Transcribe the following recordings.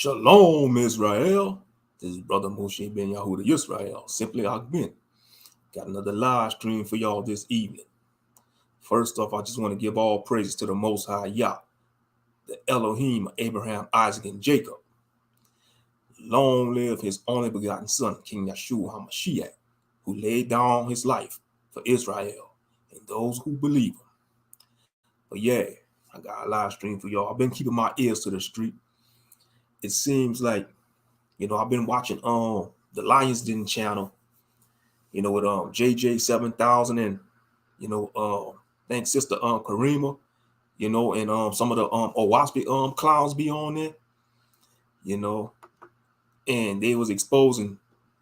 Shalom, Israel. This is Brother Moshe Ben Yahuda Yisrael. Simply Agbin. Got another live stream for y'all this evening. First off, I just want to give all praises to the Most High Yah, the Elohim of Abraham, Isaac, and Jacob. Long live his only begotten son, King Yeshua HaMashiach, who laid down his life for Israel and those who believe him. But yeah, I got a live stream for y'all. I've been keeping my ears to the street. It seems like, I've been watching the Lions Den channel, with JJ 7000 and thanks Sister Karima, and some of the Oahspe clowns be on there, and they was exposing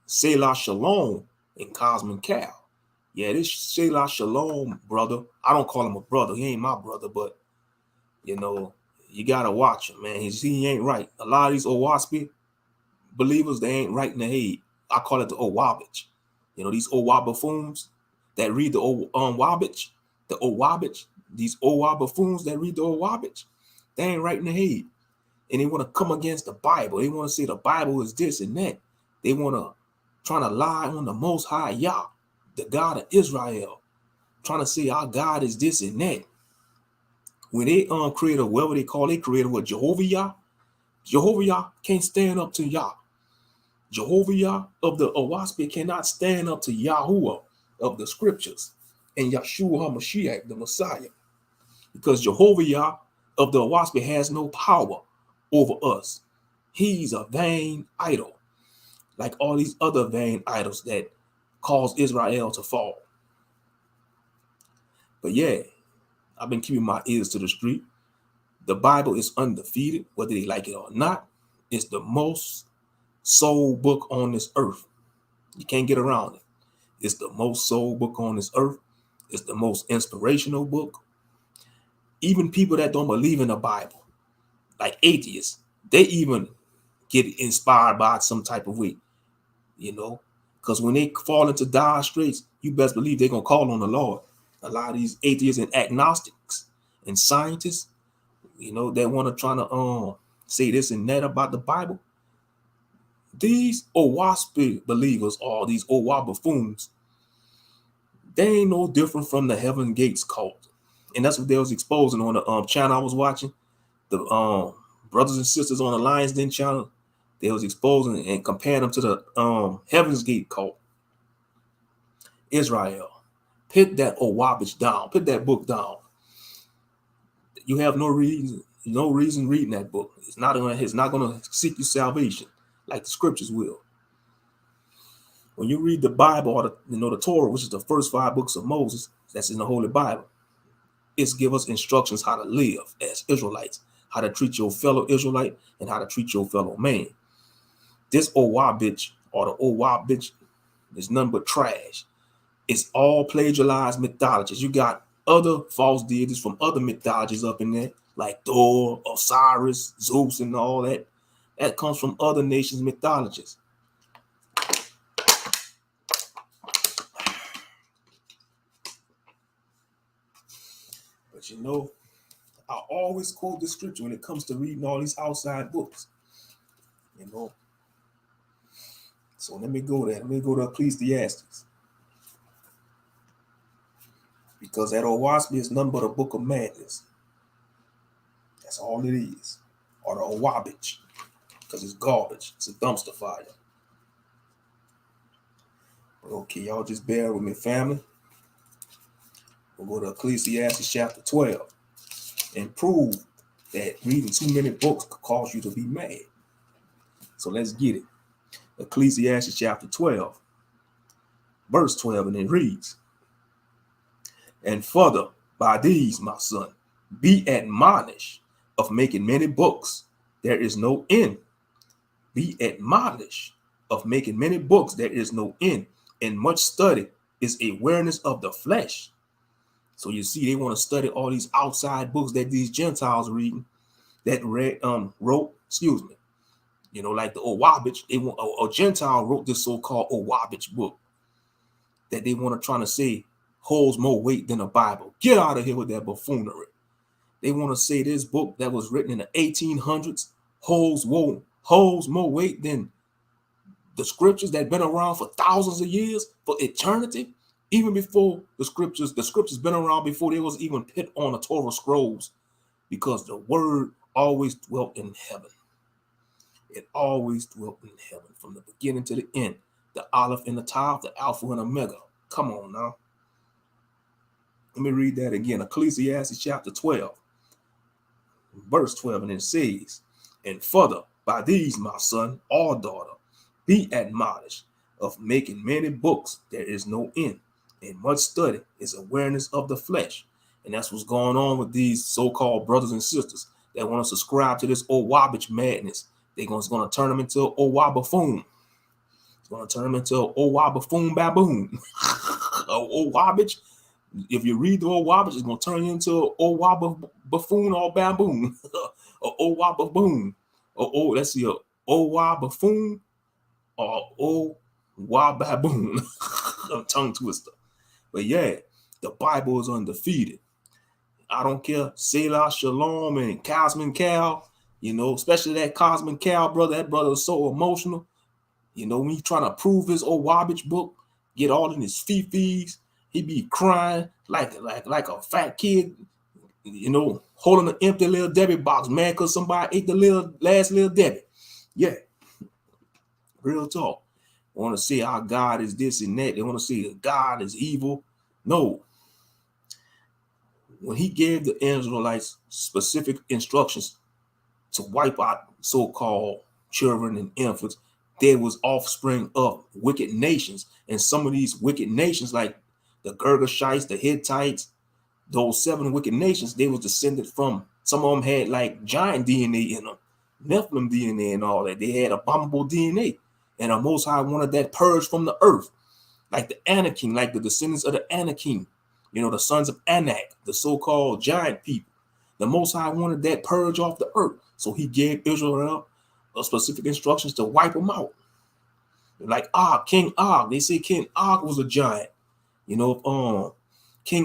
Selah Shalom and Cosmin Cal. Yeah, this Selah Shalom brother, I don't call him a brother, he ain't my brother, but you gotta watch him, man. He ain't right. A lot of these Oahspe believers, they ain't right in the head. I call it the Owabich. These Owa buffoons that read the Owabich, these Owa buffoons that read the Owabich, they ain't right in the head. And they want to come against the Bible. They want to say the Bible is this and that. They want to trying to lie on the Most High Yah, the God of Israel, trying to say our God is this and that. When they created whatever they call it, created with Jehovah Yah, Jehovah Yah can't stand up to Yah. Jehovah Yah of the Oahspe cannot stand up to Yahuwah of the scriptures and Yeshua HaMashiach, the Messiah, because Jehovah Yah of the Oahspe has no power over us. He's a vain idol, like all these other vain idols that caused Israel to fall. But yeah, I've been keeping my ears to the street. The Bible is undefeated, whether they like it or not. It's the most sold book on this earth. You can't get around it. It's the most sold book on this earth. It's the most inspirational book. Even people that don't believe in the Bible, like atheists, they even get inspired by it some type of way, because when they fall into dire straits, you best believe they're going to call on the Lord. A lot of these atheists and agnostics and scientists, that want to try to say this and that about the Bible. These Oahspe believers, or these Owa buffoons, they ain't no different from the Heaven Gates cult. And that's what they was exposing on the channel I was watching. The brothers and sisters on the Lions Den channel, they was exposing and comparing them to the Heaven's Gate cult. Israel, put that Owabich down. Put that book down. You have no reason reading that book. It's not going to seek you salvation like the scriptures will. When you read the Bible, or the Torah, which is the first 5 books of Moses, that's in the Holy Bible, it's give us instructions how to live as Israelites, how to treat your fellow Israelite, and how to treat your fellow man. This Owabich, or the Owabich, is nothing but trash. It's all plagiarized mythologies. You got other false deities from other mythologies up in there, like Thor, Osiris, Zeus, and all that. That comes from other nations' mythologies. But I always quote the scripture when it comes to reading all these outside books. So let me go there. Let me go to Ecclesiastes. Because that Oahspe is nothing but a book of madness. That's all it is. Or the Owabich. Because it's garbage. It's a dumpster fire. Okay, y'all just bear with me, family. We'll go to Ecclesiastes chapter 12 and prove that reading too many books could cause you to be mad. So let's get it. Ecclesiastes chapter 12, verse 12, and it reads, "And further, by these, my son, be admonished of making many books. There is no end. Be admonished of making many books. There is no end. And much study is a weariness of the flesh." So you see, they want to study all these outside books that these Gentiles reading, that wrote, like the Owabich. They want a Gentile wrote this so-called Owabich book that they want to try to say holds more weight than the Bible. Get out of here with that buffoonery. They want to say this book that was written in the 1800s holds holds more weight than the scriptures that been around for thousands of years, for eternity, even before the scriptures been around before there was even put on the Torah scrolls, because the word always dwelt in heaven. It always dwelt in heaven from the beginning to the end. The Aleph and the Tav, the Alpha and Omega. Come on now. Let me read that again. Ecclesiastes chapter 12, verse 12, and it says, and further, by these, my son or daughter, be admonished of making many books, there is no end, and much study is awareness of the flesh. And that's what's going on with these so-called brothers and sisters that want to subscribe to this Oahspe madness. They're going to turn them into an Oahspe buffoon. It's going to turn them into an Oahspe buffoon baboon. Oahspe. If you read the Oahspe, it's going to turn you into an Oahspe buffoon or baboon. An Oahspe baboon. Let's see, an Oahspe buffoon or Oahspe baboon. Tongue twister. But yeah, the Bible is undefeated. I don't care. Selah Shalom and Cosmin Cal, especially that Cosmin Cal brother. That brother is so emotional. When he's trying to prove his Oahspe book, get all in his fifis, he be crying like a fat kid, holding an empty little Debbie box, man, because somebody ate the last little Debbie. Yeah. Real talk. They want to say our God is this and that. They want to say that God is evil. No. When he gave the Israelites specific instructions to wipe out so-called children and infants, there was offspring of wicked nations. And some of these wicked nations, like the Girgashites, the Hittites, those 7 wicked nations, they was descended from, some of them had like giant DNA in them, Nephilim DNA and all that. They had abominable DNA. And the Most High wanted that purged from the earth, like the Anakim, like the descendants of the Anakim, the sons of Anak, the so-called giant people. The Most High wanted that purge off the earth. So he gave Israel specific instructions to wipe them out. Like King Og. They say King Og was a giant. King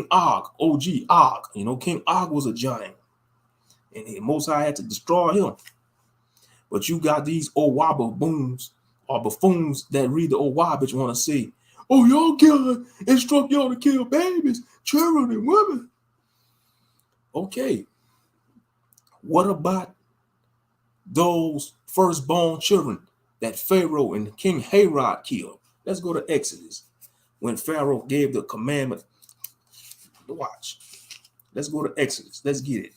Og, OG Og. King Og was a giant. And the Most High had to destroy him. But you got these Oahspe buffoons that read the Oahspe want to say, oh, y'all God instruct y'all to kill babies, children, and women. Okay. What about those firstborn children that Pharaoh and King Herod killed? Let's go to Exodus. When Pharaoh gave the commandment, watch. Let's go to Exodus. Let's get it.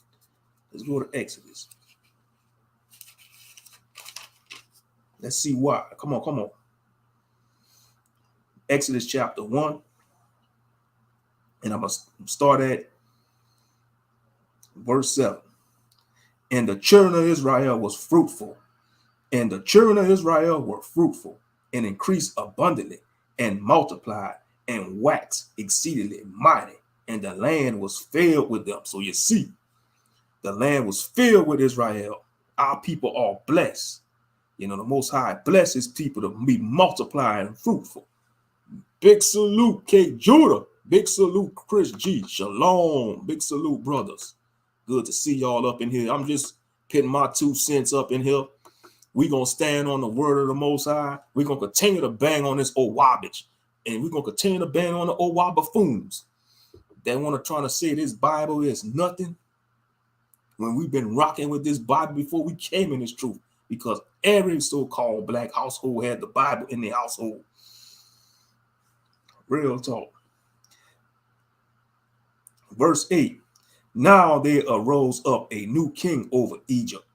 Let's go to Exodus. Let's see why. Come on. Exodus chapter 1. And I'm going to start at verse 7. And the children of Israel was fruitful. And the children of Israel were fruitful and increased abundantly and multiplied and waxed exceedingly mighty. And the land was filled with them. So you see, the land was filled with Israel. Our people are blessed. The Most High bless his people to be multiplied and fruitful. Big salute, K. Judah. Big salute, Chris G. Shalom. Big salute, brothers. Good to see y'all up in here. I'm just putting my 2 cents up in here. We're going to stand on the word of the Most High. We're going to continue to bang on this Oahspe. And we're going to continue to bang on the Oahspe buffoons that want to try to say this Bible is nothing, when we've been rocking with this Bible before we came in this truth. Because every so-called black household had the Bible in their household. Real talk. Verse 8. Now there arose up a new king over Egypt,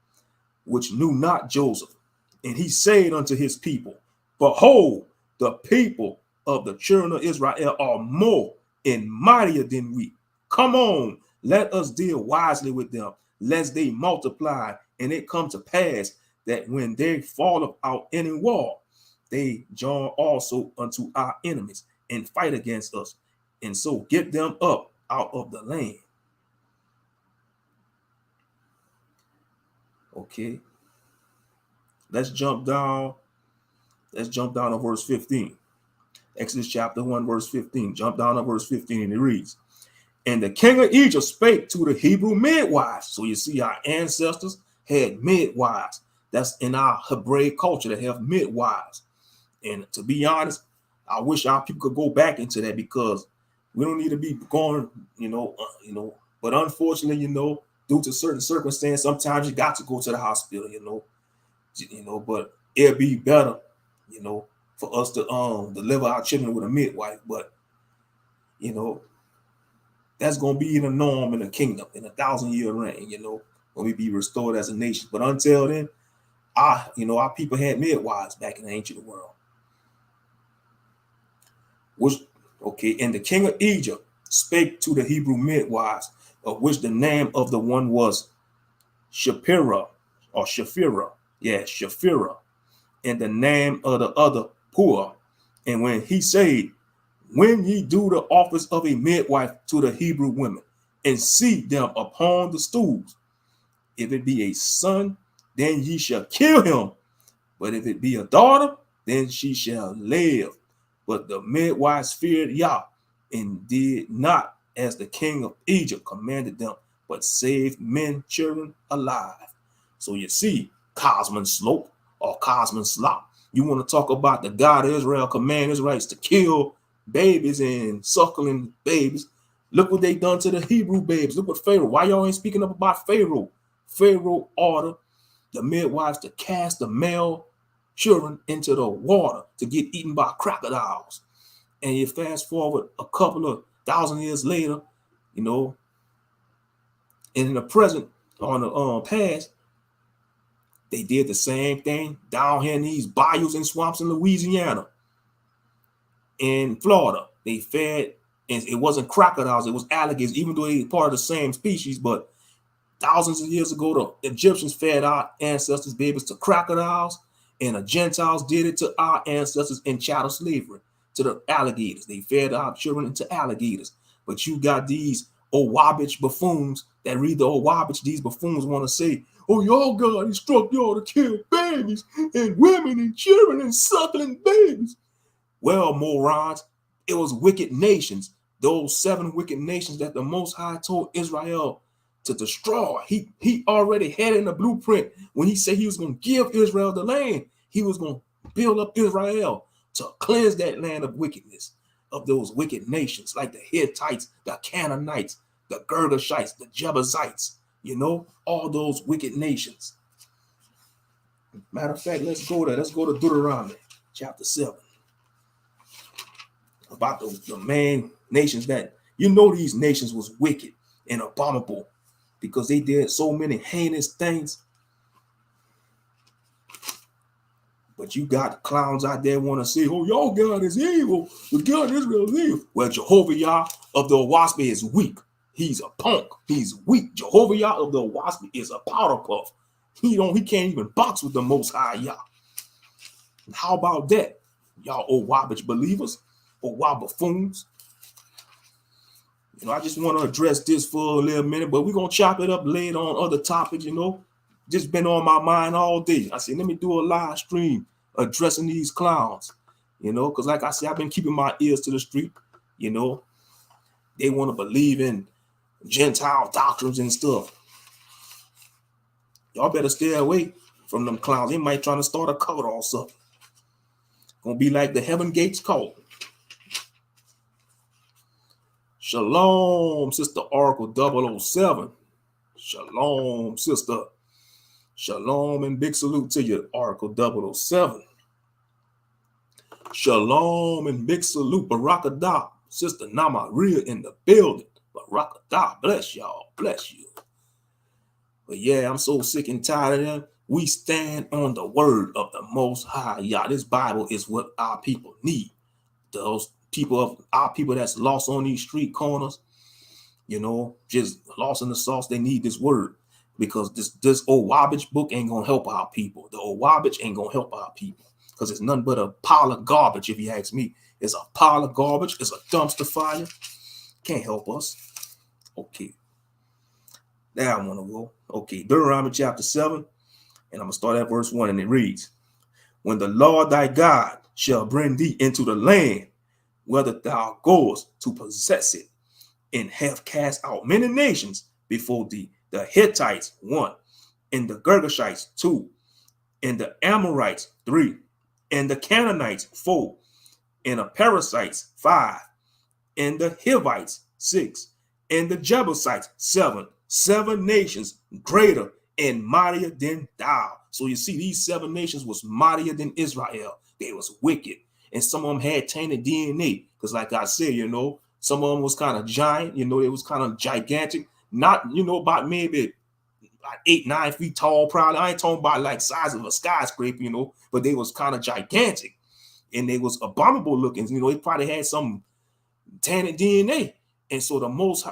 which knew not Joseph. And he said unto his people, behold, the people of the children of Israel are more and mightier than we. Come on, let us deal wisely with them, lest they multiply, and it come to pass that when they fall out any war, they join also unto our enemies and fight against us, and so get them up out of the land. Okay. Let's jump down. Let's jump down to verse 15. Exodus chapter 1, verse 15. Jump down to verse 15, and it reads, and the king of Egypt spake to the Hebrew midwives. So you see, our ancestors had midwives. that's in our Hebraic culture that have midwives. And to be honest, I wish our people could go back into that, because we don't need to be going, but unfortunately, due to certain circumstances, sometimes you got to go to the hospital, but it'd be better, for us to deliver our children with a midwife. But that's gonna be the norm in the kingdom in 1,000-year reign, when we be restored as a nation. But until then, our people had midwives back in the ancient world. And the king of Egypt spake to the Hebrew midwives, of which the name of the one was Shapira, or Shapira, Shapira, and the name of the other Pua. And when he said, when ye do the office of a midwife to the Hebrew women, and see them upon the stools, if it be a son, then ye shall kill him. But if it be a daughter, then she shall live. But the midwives feared Yah, and did not as the king of Egypt commanded them, but saved men, children alive. So you see, Cosman Slope or Cosman Slop, you want to talk about the God of Israel command Israelites to kill babies and suckling babies. Look what they done to the Hebrew babies. Look what Pharaoh, why y'all ain't speaking up about Pharaoh? Pharaoh ordered the midwives to cast the male children into the water to get eaten by crocodiles. And you fast forward a couple of 1,000 years later, and in the present, on the past, they did the same thing down here in these bayous and swamps in Louisiana. In Florida, they fed, and it wasn't crocodiles, it was alligators, even though they were part of the same species. But thousands of years ago, the Egyptians fed our ancestors' babies to crocodiles, and the Gentiles did it to our ancestors in chattel slavery, to the alligators. They fed our children into alligators. But you got these Oahspe buffoons that read the Oahspe. These buffoons want to say, oh, y'all God instruct y'all to kill babies and women and children and suckling babies. Well, morons, it was wicked nations, those 7 wicked nations that the Most High told Israel to destroy. He already had it in the blueprint when he said he was going to give Israel the land. He was going to build up Israel to cleanse that land of wickedness, of those wicked nations like the Hittites, the Canaanites, the Girgashites, the Jebusites, all those wicked nations. Matter of fact, let's go to Deuteronomy chapter 7. About the main nations that, these nations was wicked and abominable because they did so many heinous things. But you got clowns out there want to say, oh, y'all God is evil. The God of Israel is evil. Well, Jehovah Yah of the Oahspe is weak. He's a punk. He's weak. Jehovah Yah of the Oahspe is a powder puff. He can't even box with the Most High Yah. How about that, y'all Oahspe believers? Oahspe buffoons. I just want to address this for a little minute, but we're going to chop it up later on other topics, Just been on my mind all day. I said, let me do a live stream addressing these clowns, because like I said, I've been keeping my ears to the street, They want to believe in Gentile doctrines and stuff. Y'all better stay away from them clowns. They might try to start a cult or something. Gonna be like the Heaven Gates cult. Shalom, Sister Oracle 007. Shalom, sister. Shalom and big salute to you, Oracle 007. Shalom and big salute, Barakadah. Sister Nama Real in the building. Barakadah, bless y'all, bless you. But yeah, I'm so sick and tired of them. We stand on the word of the Most High Yah. This Bible is what our people need. Those our people that's lost on these street corners, just lost in the sauce. They need this word, because this Oahspe book ain't gonna help our people. The Oahspe ain't gonna help our people, because it's nothing but a pile of garbage. If you ask me, it's a pile of garbage. It's a dumpster fire. Can't help us. Okay. Now I want to go. Okay, Deuteronomy chapter 7, and I'm gonna start at verse 1, and it reads: when the Lord thy God shall bring thee into the land, whether thou goest to possess it, and have cast out many nations before thee, the Hittites 1, and the Girgashites 2, and the Amorites 3, and the Canaanites 4, and the Perizzites 5, and the Hivites 6, and the Jebusites 7. 7 nations greater and mightier than thou. So you see, these 7 nations was mightier than Israel. They was wicked, and some of them had tainted DNA. Because, like I said, some of them was kind of giant. It was kind of gigantic. Not, about maybe like 8-9 feet tall. Probably. I ain't talking about like size of a skyscraper, but they was kind of gigantic, and they was abominable looking. They probably had some tainted DNA. And so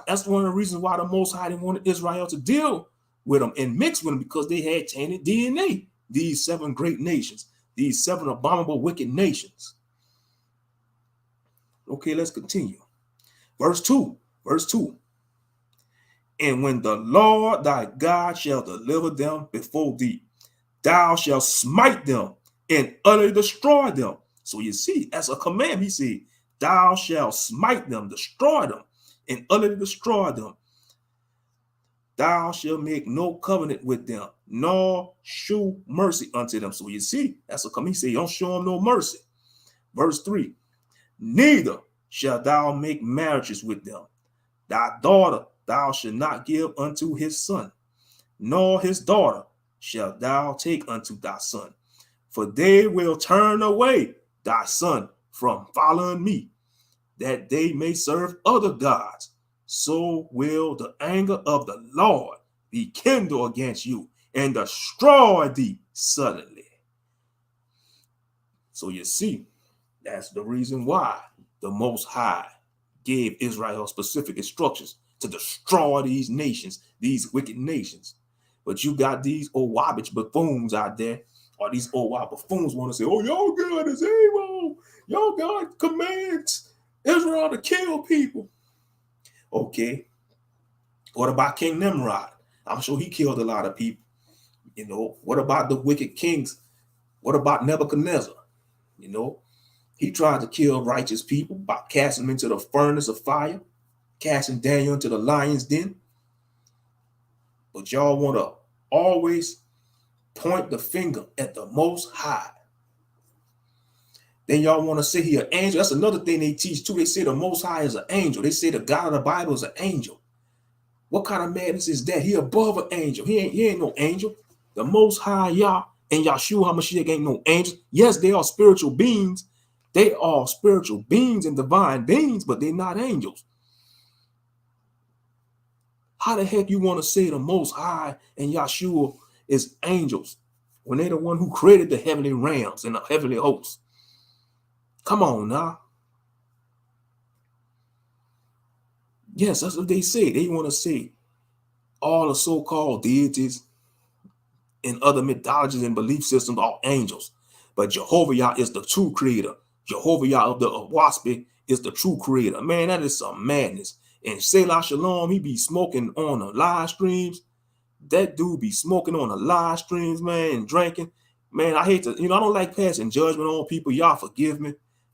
that's one of the reasons why the Most High didn't want Israel to deal with them and mix with them, because they had tainted DNA. These 7 great nations, these 7 abominable wicked nations. Okay, let's continue. Verse 2. And when the Lord thy God shall deliver them before thee, thou shalt smite them and utterly destroy them. So you see, as a command, he said, thou shalt smite them, destroy them, and utterly destroy them. Thou shalt make no covenant with them, nor shew mercy unto them. So you see, that's a command. He said, don't show them no mercy. Verse 3, neither shalt thou make marriages with them. Thy daughter thou shalt not give unto his son, nor his daughter shalt thou take unto thy son. For they will turn away thy son from following me, that they may serve other gods. So will the anger of the Lord be kindled against you and destroy thee suddenly. So you see, that's the reason why the Most High gave Israel specific instructions to destroy these nations, these wicked nations. But you got these Oahspe buffoons out there, or these Oahspe buffoons want to say, oh, your God is evil. Your God commands Israel to kill people. Okay. What about King Nimrod? I'm sure he killed a lot of people. What about the wicked kings? What about Nebuchadnezzar? He tried to kill righteous people by casting them into the furnace of fire, casting Daniel into the lion's den. But y'all want to always point the finger at the Most High. Then y'all want to say he an angel. That's another thing they teach too. They say the Most High is an angel. They say the God of the Bible is an angel. What kind of madness is that? He above an angel. He ain't no angel. The Most High Yah and Yahshua HaMashiach ain't no angels. Yes, they are spiritual beings. They are spiritual beings and divine beings, but they're not angels. How the heck you want to say the Most High and Yahshua is angels when they're the one who created the heavenly realms and the heavenly hosts? Come on now. Yes, that's what they say. They want to say all the so-called deities and other mythologies and belief systems are angels. But Jehovah Yah is the true creator. Jehovah Yah of the Oahspe is the true creator. Man, that is some madness. And Selah Shalom, he be smoking on the live streams. That dude be smoking on the live streams, man, and drinking. Man, I hate to, I don't like passing judgment on people. Y'all forgive me.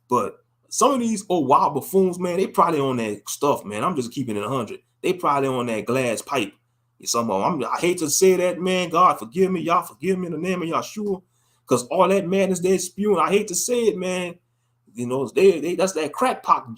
But some of these wild buffoons, man, they probably on that stuff, man. I'm just keeping it 100. They probably on that glass pipe. Some of them. I hate to say that, man. God forgive me. Y'all forgive me in the name of Yahshua. Because all that madness they're spewing, I hate to say it, man. That's that crackpot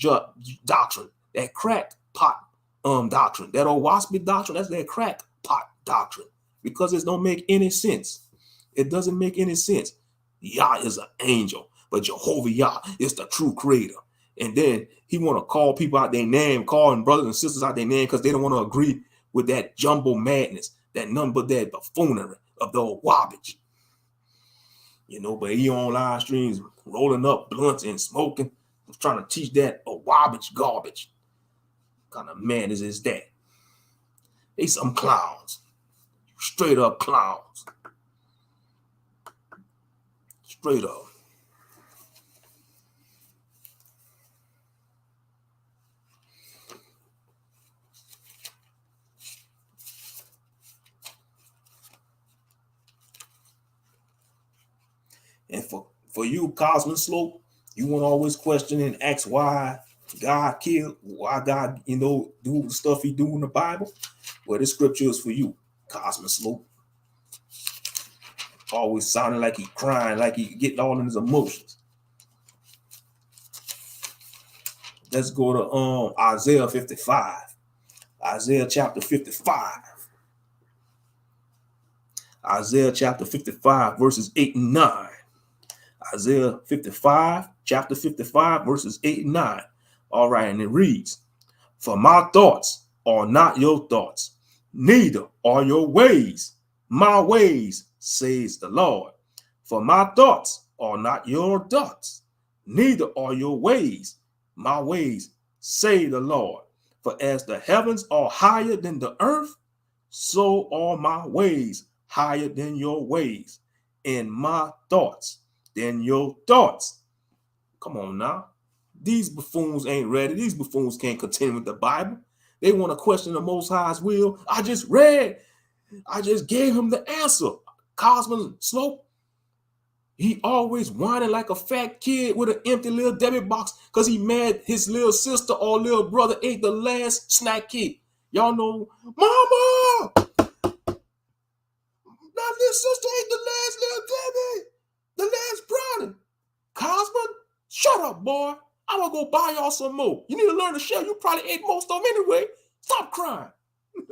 doctrine. That crackpot doctrine. That Oahspe doctrine, that's that crackpot doctrine. Because it don't make any sense. It doesn't make any sense. Yah is an angel, but Jehovah Yah is the true creator. And then he want to call people out their name, calling brothers and sisters out their name because they don't want to agree with that jumbo madness, that none but that buffoonery of the Oahspe. But he on live streams rolling up blunts and smoking, trying to teach that Oahspe garbage. What kind of madness is that? They some clowns. Straight up clowns. Straight up. And for you, Cosmic Slope, you want to always question and ask why God killed, why God, do the stuff he do in the Bible. Well, this scripture is for you, Cosmic Slope. Always sounding like he crying, like he getting all in his emotions. Let's go to Isaiah 55. Isaiah chapter 55. Isaiah chapter 55, verses 8 and 9. Isaiah 55, chapter 55, verses 8 and 9. All right, and it reads, "For my thoughts are not your thoughts, neither are your ways my ways, says the Lord. For my thoughts are not your thoughts, neither are your ways my ways, say the Lord. For as the heavens are higher than the earth, so are my ways higher than your ways, and my thoughts than your thoughts." Come on now. These buffoons ain't ready. These buffoons can't contend with the Bible. They want to question the Most High's will. I just gave him the answer. Cosman Slope, he always whining like a fat kid with an empty little debit box because he mad his little sister or little brother ate the last snack cake. Y'all know, Mama! Now this sister ate the last little Debbie, the last brownie. Cosman, shut up, boy. I'm gonna go buy y'all some more. You need to learn to share. You probably ate most of them anyway. Stop crying.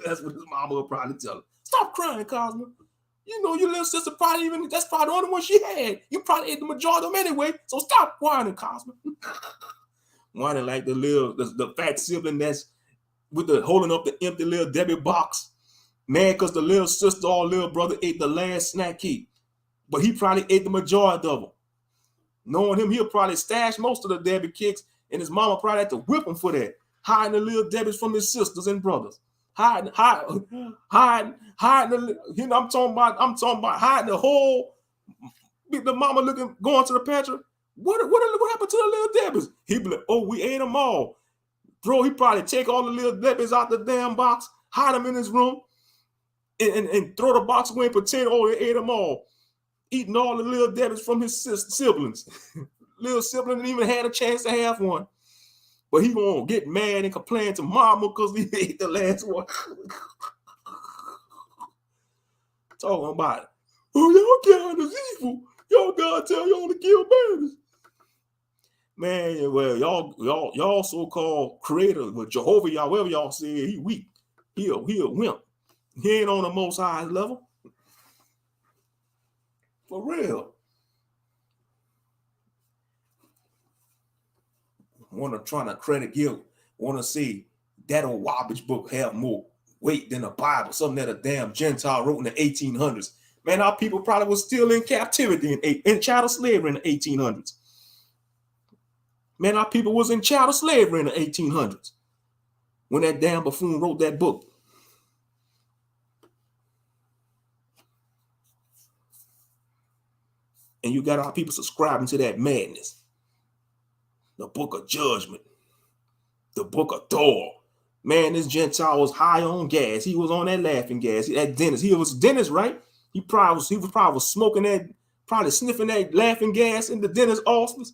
That's what his mama will probably tell him. Stop crying, Cosman. You know your little sister that's probably the only one she had. You probably ate the majority of them anyway. So stop whining, Cosman. Whining like the fat sibling that's with the holding up the empty little Debbie box. Man, because the little sister or little brother ate the last snack cake. But he probably ate the majority of them. Knowing him, he'll probably stash most of the Debbie cakes, and his mama probably had to whip him for that. Hiding the little Debbies from his sisters and brothers. Hiding the, you know, I'm talking about hiding the whole, the mama going to the pantry. What happened to the little Debbies? He'd be like, oh, we ate them all. Bro, he probably take all the little Debbies out the damn box, hide them in his room, and throw the box away and pretend, oh, they ate them all. Eating all the little Debbies from his siblings. Little sibling didn't even had a chance to have one. But he won't get mad and complain to mama because he ate the last one. Talking about it. Oh, y'all God is evil. Y'all God tell y'all to kill babies. Man, well, y'all so-called creator, but Jehovah, y'all, whatever y'all say, he weak. He a wimp. He ain't on the Most High level. For real. Want to try to credit guilt. Want to say that Oahspe book have more weight than the Bible. Something that a damn Gentile wrote in the 1800s. Man, our people probably was still in captivity in chattel slavery in the 1800s. Man, our people was in chattel slavery in the 1800s when that damn buffoon wrote that book. And you got our people subscribing to that madness. The book of judgment. The book of Thor. Man, this Gentile was high on gas. He was on that laughing gas. That dentist. He was a dentist, right? He was probably smoking that, probably sniffing that laughing gas in the dentist's office,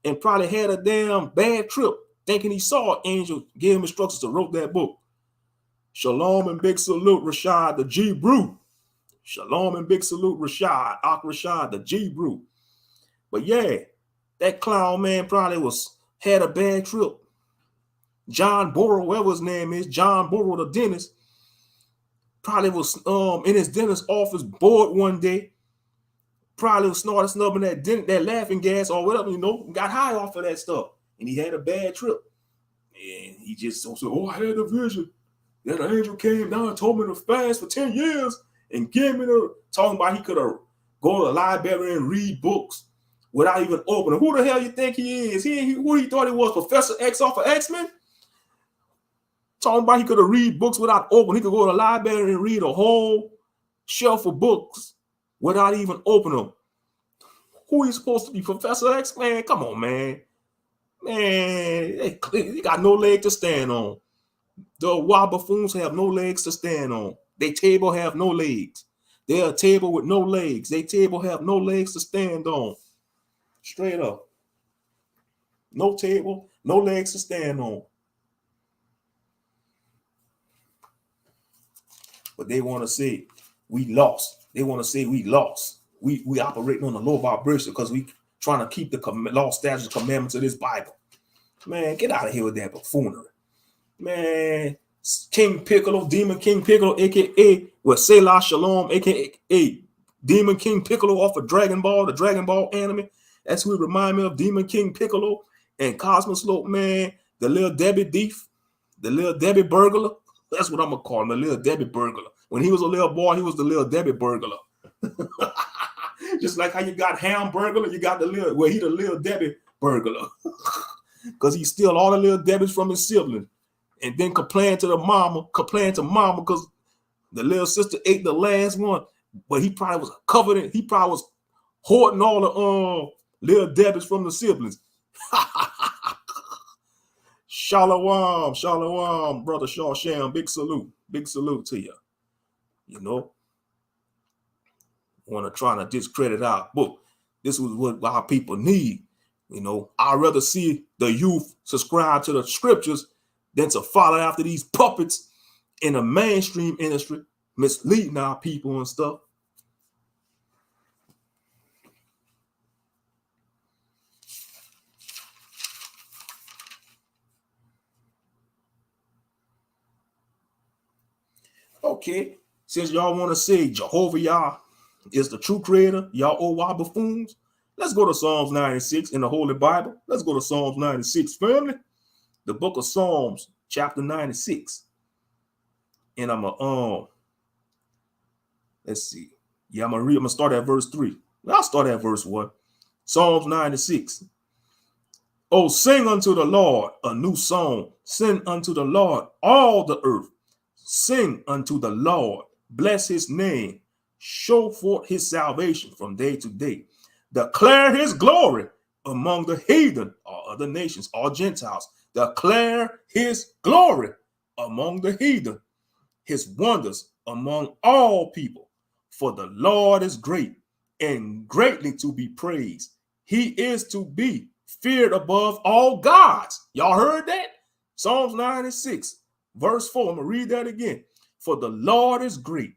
and probably had a damn bad trip, thinking he saw an angel, gave him instructions to wrote that book. Shalom and big salute, Rashad the G Brew. Shalom and big salute, Rashad, Rashad the G Brew. But yeah, that clown man probably had a bad trip. John Burrow, whatever his name is, John Burrow, the dentist, probably was in his dentist's office bored one day. Probably was snubbing that laughing gas or whatever, you know, got high off of that stuff. And he had a bad trip. And he just said, oh, I had a vision. That an angel came down and told me to fast for 10 years and gave me talking about he could have go to the library and read books without even opening. Who the hell you think he is? Who he thought he was, Professor X off of X-Men? Talking about he could have read books without opening. He could go to the library and read a whole shelf of books without even opening them. Who is supposed to be, Professor X? Man, come on, man. Man, they got no leg to stand on. The wild buffoons have no legs to stand on. They table have no legs. They're a table with no legs. They table have no legs to stand on. Straight up. No table, no legs to stand on. But they want to say we lost. They want to say we lost. we operating on the low vibration because we trying to keep the law, statutes, commandments of this Bible. Man, get out of here with that buffoonery. Man, King Piccolo, Demon King Piccolo, aka Selah Shalom, aka Demon King Piccolo off of Dragon Ball, the Dragon Ball anime. That's who it remind me of, Demon King Piccolo and Cosmo Slope, man, the little Debbie thief, the little Debbie burglar. That's what I'm gonna call him, the little Debbie burglar. When he was a little boy, he was the little Debbie burglar. Just like how you got Ham burglar, you got the little, well, he the little Debbie burglar. Because he steal all the little Debbies from his siblings. And then complain to mama because the little sister ate the last one. But he probably was covered in, he probably was hoarding all the little Debbies from the siblings. Shalom, shalom, brother Shawsham. Big salute to you. You know, want to try to discredit our book. This was what our people need. You know, I'd rather see the youth subscribe to the scriptures than to follow after these puppets in the mainstream industry, misleading our people and stuff. Okay, since y'all want to say Jehovah Yah is the true creator, y'all Oahspe buffoons, let's go to Psalms 96 in the Holy Bible. Let's go to Psalms 96, family. The book of Psalms, chapter 96. And I'm let's see. Yeah, I'm gonna start at verse 3. I'll start at verse 1. Psalms 96. Oh, sing unto the Lord a new song. Sing unto the Lord all the earth. Sing unto the Lord. Bless his name. Show forth his salvation from day to day. Declare his glory among the heathen, or other nations, or Gentiles. Declare his glory among the heathen, his wonders among all people. For the Lord is great and greatly to be praised. He is to be feared above all gods. Y'all heard that? Psalms 96, verse 4. I'm going to read that again. For the Lord is great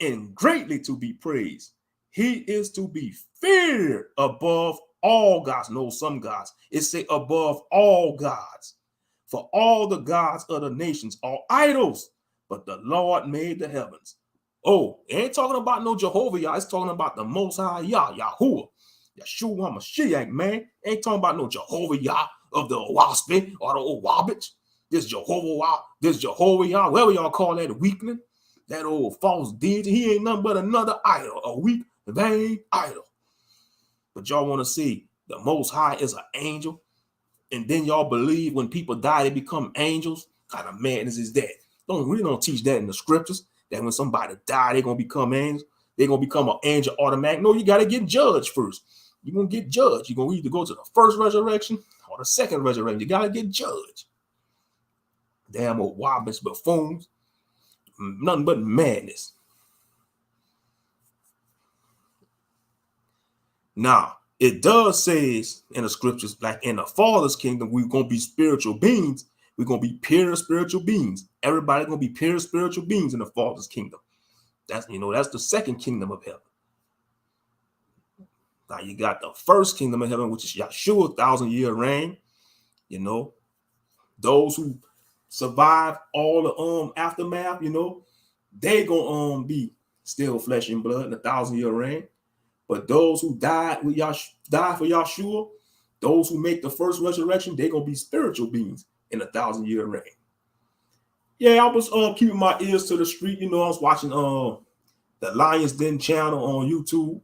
and greatly to be praised. He is to be feared above all gods. No, some gods. It say above all gods. For all the gods of the nations are idols, but the Lord made the heavens. Oh, it ain't talking about no Jehovah Yah. It's talking about the Most High Yah, Yahuwah, Yeshua HaMashiach, man. Ain't talking about no Jehovah Yah of the Oahspe or the Owabits. This Jehovah Yah, whatever y'all call that weakling, that old false deity. He ain't nothing but another idol, a weak, vain idol. But y'all want to see the Most High is an angel, and then y'all believe when people die they become angels? What kind of madness is that? We don't teach that in the scriptures, that when somebody die they're gonna become angels. They're gonna become an angel automatic. No, you gotta get judged first. You're gonna get judged. You're gonna either go to the first resurrection or the second resurrection. You gotta get judged. Damn old wobblers, buffoons, nothing but madness. Now, it does say in the scriptures, like in the Father's kingdom, we're going to be spiritual beings. We're going to be pure spiritual beings. Everybody's going to be pure spiritual beings in the Father's kingdom. That's the second kingdom of heaven. Now, you got the first kingdom of heaven, which is Yeshua, 1,000-year reign. You know, those who survive all the aftermath, you know, they going to be still flesh and blood in the 1,000-year reign. But those who died for Yeshua, those who make the first resurrection, they're going to be spiritual beings in the 1,000-year reign. Yeah, I was keeping my ears to the street. You know, I was watching the Lions Den channel on YouTube.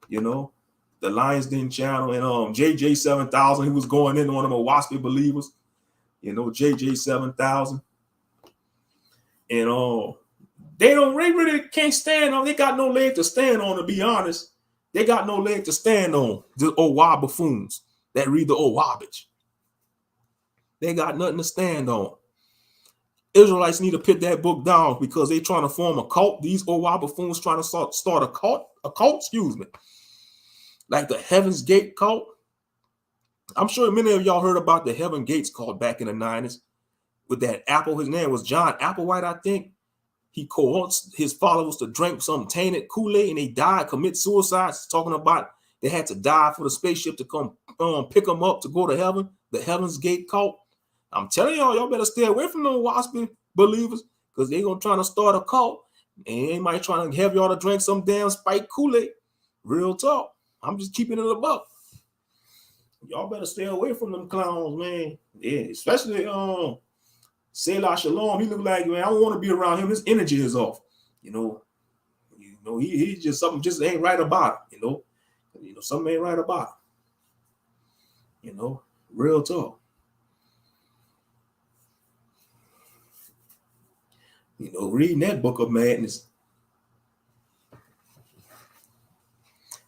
You know, the Lions Den channel, and JJ 7000, he was going in on them Oahspe believers. You know, JJ 7000. And they really can't stand on. They got no leg to stand on, to be honest. They got no leg to stand on. The Oahspe buffoons that read the Oahspe. They got nothing to stand on. Israelites need to put that book down because they trying to form a cult. These Oahspe buffoons trying to start a cult, excuse me. Like the Heaven's Gate cult. I'm sure many of y'all heard about the Heaven Gates cult back in the 90s with that Apple. His name was John Applewhite, I think. he coerced his followers to drink some tainted Kool-Aid and they died, commit suicide. Talking about they had to die for the spaceship to come pick them up to go to heaven. The Heaven's Gate cult. I'm telling y'all better stay away from those Oahspe believers because they're going to try to start a cult. And they might try to have y'all to drink some damn spiked Kool-Aid. Real talk. I'm just keeping it above. Y'all better stay away from them clowns, man. Yeah, especially Selah Shalom. He look like, man, I don't want to be around him. His energy is off. He just something just ain't right about him. Something ain't right about him. Real talk. Reading that book of madness.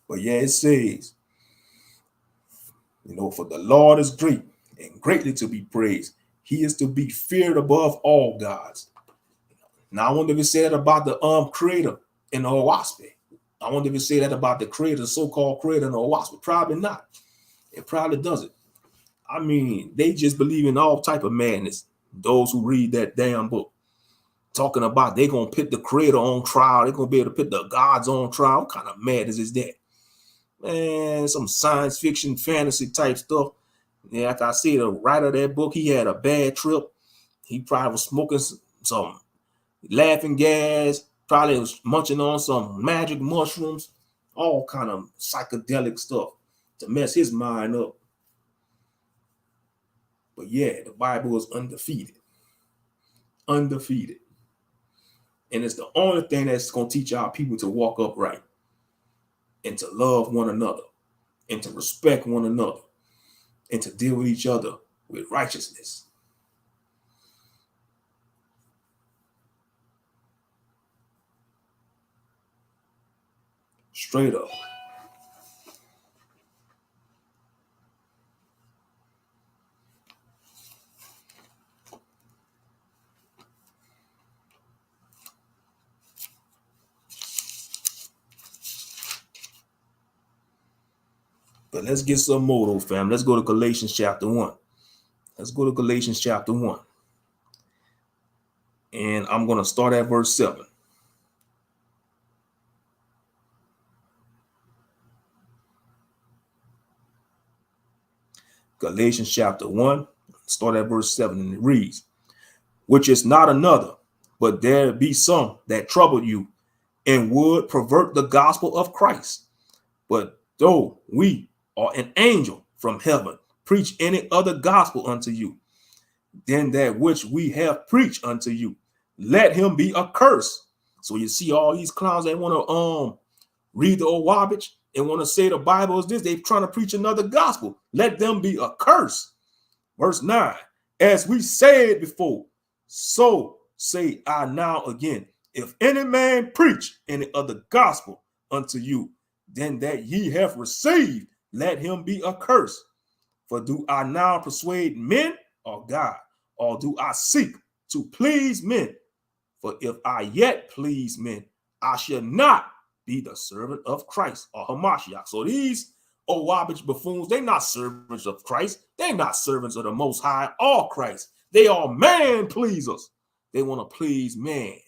But yeah, it says, for the Lord is great and greatly to be praised. He is to be feared above all gods. Now, I wonder if it said that about the creator in the Oahspe. I wonder if it said that about the creator, the so-called creator in the Oahspe. Probably not. It probably doesn't. I mean, they just believe in all type of madness. Those who read that damn book. Talking about they're going to put the creator on trial. They're going to be able to put the gods on trial. What kind of madness is that? Man, some science fiction, fantasy type stuff. Yeah, like I see the writer of that book, he had a bad trip. He probably was smoking some laughing gas, probably was munching on some magic mushrooms, all kind of psychedelic stuff to mess his mind up. But yeah, the Bible is undefeated. Undefeated. And it's the only thing that's going to teach our people to walk upright and to love one another and to respect one another and to deal with each other with righteousness. Straight up. But let's get some more, though, fam. Let's go to Galatians chapter 1. Let's go to Galatians chapter 1. And I'm going to start at verse 7. Galatians chapter 1, start at verse 7, and it reads, which is not another, but there be some that trouble you and would pervert the gospel of Christ. But though we or an angel from heaven preach any other gospel unto you than that which we have preached unto you, let him be accursed. So you see all these clowns that want to read the old Oahspe and want to say the Bible is this, they're trying to preach another gospel. Let them be accursed. Verse 9, as we said before, so say I now again, if any man preach any other gospel unto you than that ye have received, let him be accursed. For do I now persuade men or God, or do I seek to please men? For if I yet please men, I shall not be the servant of Christ or Hamashiach. So these Oahspe buffoons, they're not servants of Christ. They're not servants of the Most High or Christ. They are man pleasers. They want to please man.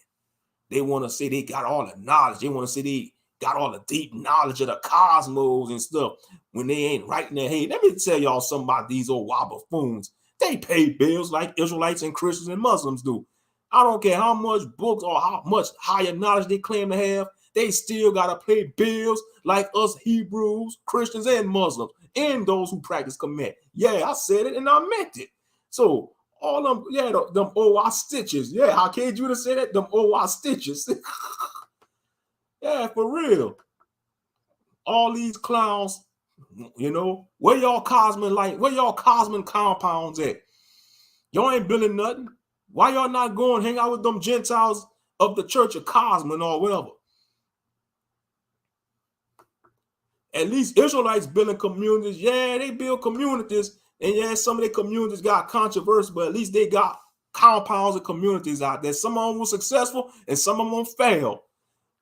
They want to say they got all the knowledge. They want to say they got all the deep knowledge of the cosmos and stuff when they ain't right in their head. Let me tell y'all something about these Oahspe buffoons. They pay bills like Israelites and Christians and Muslims do. I don't care how much books or how much higher knowledge they claim to have. They still got to pay bills like us Hebrews, Christians, and Muslims, and those who practice command. Yeah, I said it and I meant it. So all them, yeah, them Oahspe stitches. Yeah, how can you to say that? Them Oahspe stitches. Yeah, for real. All these clowns, where y'all cosmic compounds at? Y'all ain't building nothing. Why y'all not going hang out with them Gentiles of the Church of Cosmin or whatever? At least Israelites building communities. Yeah, they build communities. And yeah, some of their communities got controversy, but at least they got compounds of communities out there. Some of them were successful and some of them failed.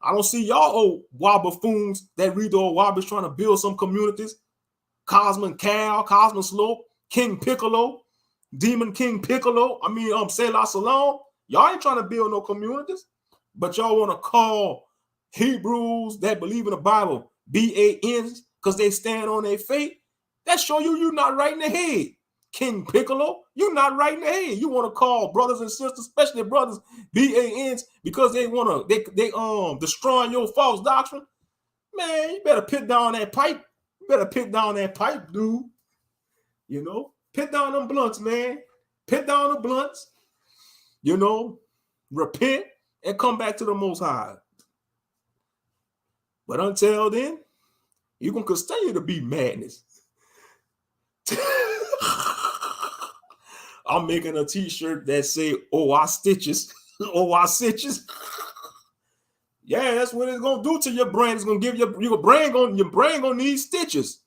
I don't see y'all old buffoons that read the old Oahspe trying to build some communities. Cosmin Cal, Cosmin Slope, King Piccolo, Demon King Piccolo. Selah Salon. Y'all ain't trying to build no communities. But y'all want to call Hebrews that believe in the Bible BANs because they stand on their faith. That show you not right in the head. King Piccolo, you're not right in the head. You want to call brothers and sisters, especially brothers, BANs because they want to they destroying your false doctrine. Man, you better put down that pipe. You better put down that pipe, dude. You know, put down them blunts, man. Put down the blunts. You know, repent and come back to the Most High. But until then, you're going to continue to be madness. I'm making a t-shirt that say, oh, I stitches. Oh, I stitches. Yeah, that's what it's going to do to your brain. It's going to give your brain gonna need stitches.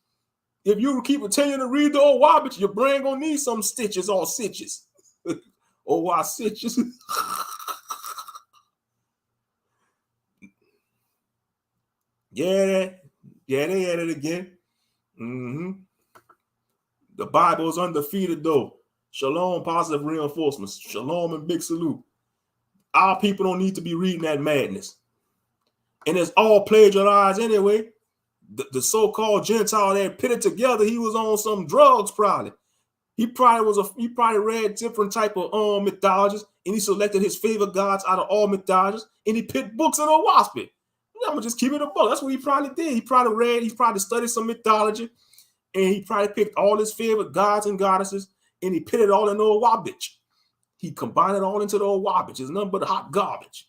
If you keep continuing to read the old Wabbits, your brain going to need some stitches or stitches. Oh, I stitches. Yeah, they at it again. The Bible is undefeated, though. Shalom, positive reinforcements. Shalom and big salute. Our people don't need to be reading that madness. And it's all plagiarized anyway. The so-called Gentile that put it together, he was on some drugs probably. He probably read different type of mythologies, and he selected his favorite gods out of all mythologies, and he put books in Oahspe. I'm gonna just keep it a book. That's what he probably did. He probably studied some mythology, and he probably picked all his favorite gods and goddesses, and he put it all in the Oahspe. He combined it all into the Oahspe. It's nothing but hot garbage.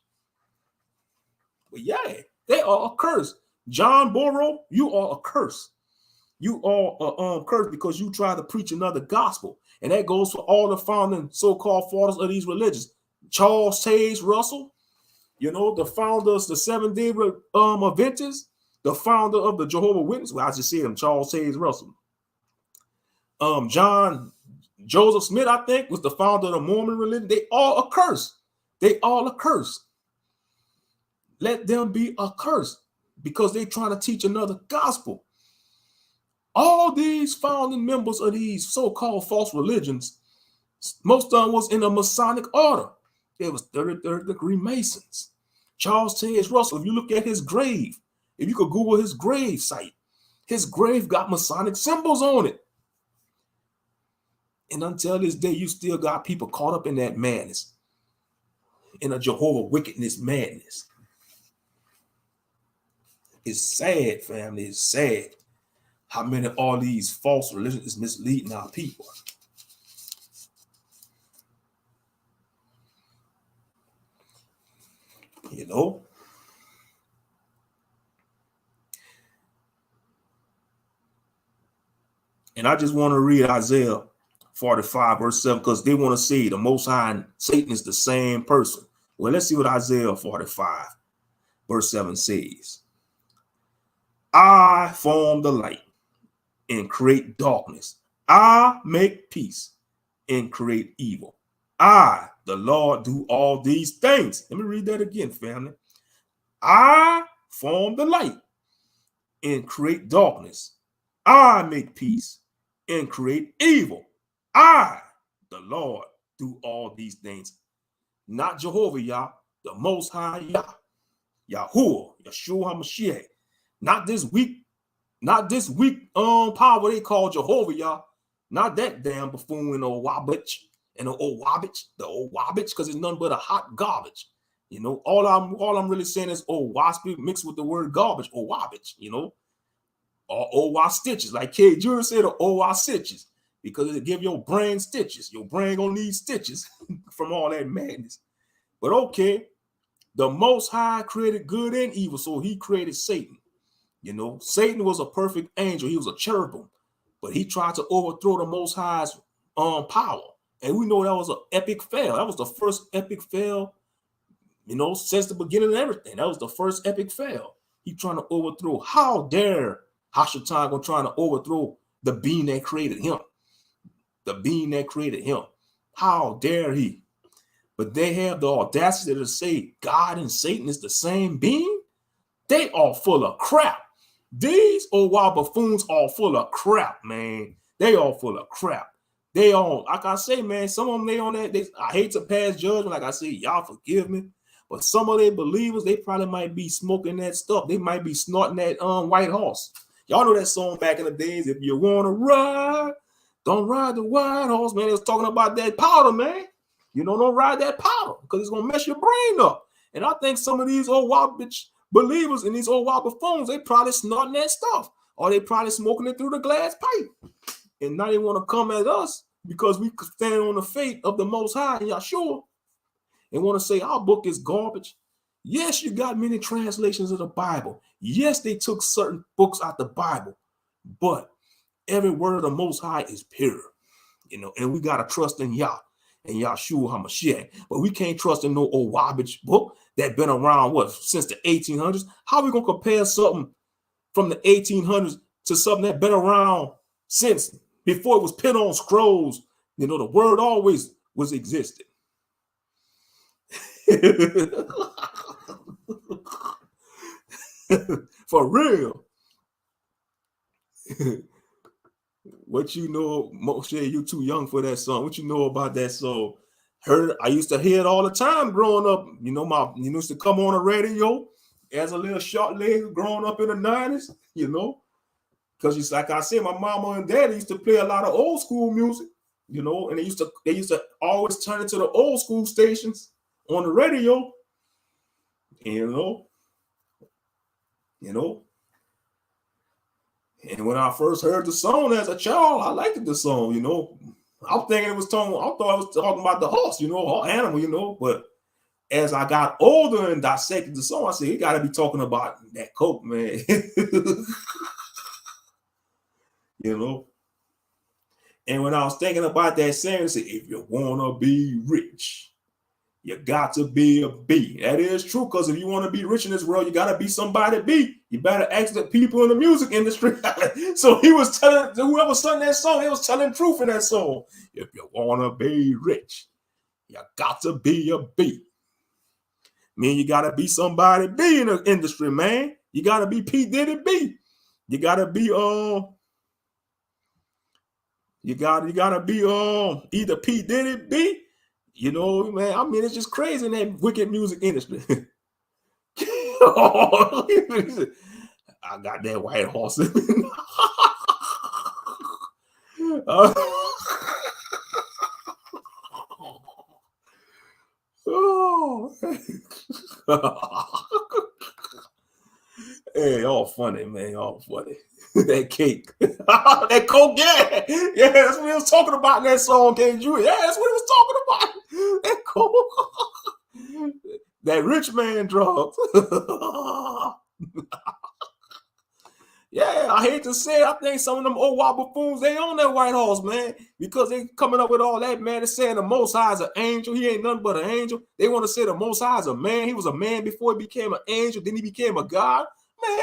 But yeah, they are a curse. John Borrow, you are a curse. You are cursed because you try to preach another gospel. And that goes for all the founding so-called fathers of these religions. Charles Taze Russell, you know, the founders, the Seventh-day Adventists, the founder of the Jehovah's Witnesses. Well, I just said him, Charles Taze Russell. John Joseph Smith, I think, was the founder of the Mormon religion. They all a curse. They all a curse. Let them be a curse because they're trying to teach another gospel. All these founding members of these so-called false religions, most of them was in a Masonic order. They was third degree Masons. Charles Taze Russell, if you look at his grave, if you could Google his grave site, his grave got Masonic symbols on it. And until this day, you still got people caught up in that madness, in a Jehovah wickedness madness. It's sad, family. It's sad how many of all these false religions is misleading our people. You know? And I just want to read Isaiah 45, verse 7, because they want to say the Most High and Satan is the same person. Well, let's see what Isaiah 45, verse 7 says. I form the light and create darkness. I make peace and create evil. I, the Lord, do all these things. Let me read that again, family. I form the light and create darkness. I make peace and create evil. I, the Lord, do all these things. Not Jehovah, Yah, the Most High Yah, Yahuwah, Yeshua HaMashiach. Not this weak power they call Jehovah, Yah. Not that damn buffoon in the Oahspe and the Oahspe, because it's nothing but a hot garbage. You know, all I'm really saying is Oahspe mixed with the word garbage, Oahspe, you know, or Oah stitches, like K. Jr. said, or Oah stitches, because it give your brain stitches. Your brain gonna need stitches from all that madness. But okay, the Most High created good and evil, so he created Satan. You know, Satan was a perfect angel. He was a cherubim, but he tried to overthrow the Most High's power. And we know that was an epic fail. That was the first epic fail, you know, since the beginning of everything. That was the first epic fail. He trying to overthrow. How dare Hashatan go trying to overthrow the being that created him? The being that created him. How dare he? But they have the audacity to say God and Satan is the same being. They are full of crap. These Oah buffoons are full of crap, man. They are full of crap. They on, like I say, man, some of them, they on that. I hate to pass judgment. Like I say, y'all forgive me. But some of their believers, they probably might be smoking that stuff. They might be snorting that white horse. Y'all know that song back in the days, if you want to ride, don't ride the white horse, man. It was talking about that powder, man. You know, don't ride that powder because it's going to mess your brain up. And I think some of these old wild bitch believers and these old wild buffoons, they probably snorting that stuff. Or they probably smoking it through the glass pipe. And now they want to come at us because we stand on the faith of the Most High and Yahshua and want to say our book is garbage. Yes, you got many translations of the Bible. Yes, they took certain books out the Bible, but every word of the Most High is pure, you know, and we got to trust in Yah and Yahshua HaMashiach, but we can't trust in no old Wabbage book that been around, since the 1800s. How are we going to compare something from the 1800s to something that been around since before it was put on scrolls? You know, the word always was existed. For real. What you know, Moshe, you too young for that song. What you know about that song? I used to hear it all the time growing up. You know, used to come on the radio as a little short leg growing up in the 90s, you know. Because it's like I said, my mama and daddy used to play a lot of old school music, you know, and they used to always turn it to the old school stations on the radio, you know. And when I first heard the song as a child, I liked the song, you know. I thought it was talking about the horse, you know, animal, you know. But as I got older and dissected the song, I said, it got to be talking about that coke, man. You know. And when I was thinking about that saying, it said, if you want to be rich, you got to be a B. That is true, because if you want to be rich in this world, you got to be somebody B. You better ask the people in the music industry. So he was telling, whoever sung that song, he was telling truth in that song. If you want to be rich, you got to be a B. Man, you got to be somebody B in the industry, man. You got to be P. Diddy B. You got to be, you gotta be either P. Diddy B. You know, man, I mean, it's just crazy in that wicked music industry. I got that white horse. Hey, all funny, man, all funny. That cake. That coke, yeah. Yeah, that's what he was talking about in that song, King Julius. Yeah, that's what he was talking about. That coke. That rich man drugs. Yeah, I hate to say it. I think some of them old wild buffoons, they own that white horse, man, because they coming up with all that, man. They're saying the Most High is an angel. He ain't nothing but an angel. They want to say the Most High is a man. He was a man before he became an angel. Then he became a god. Man,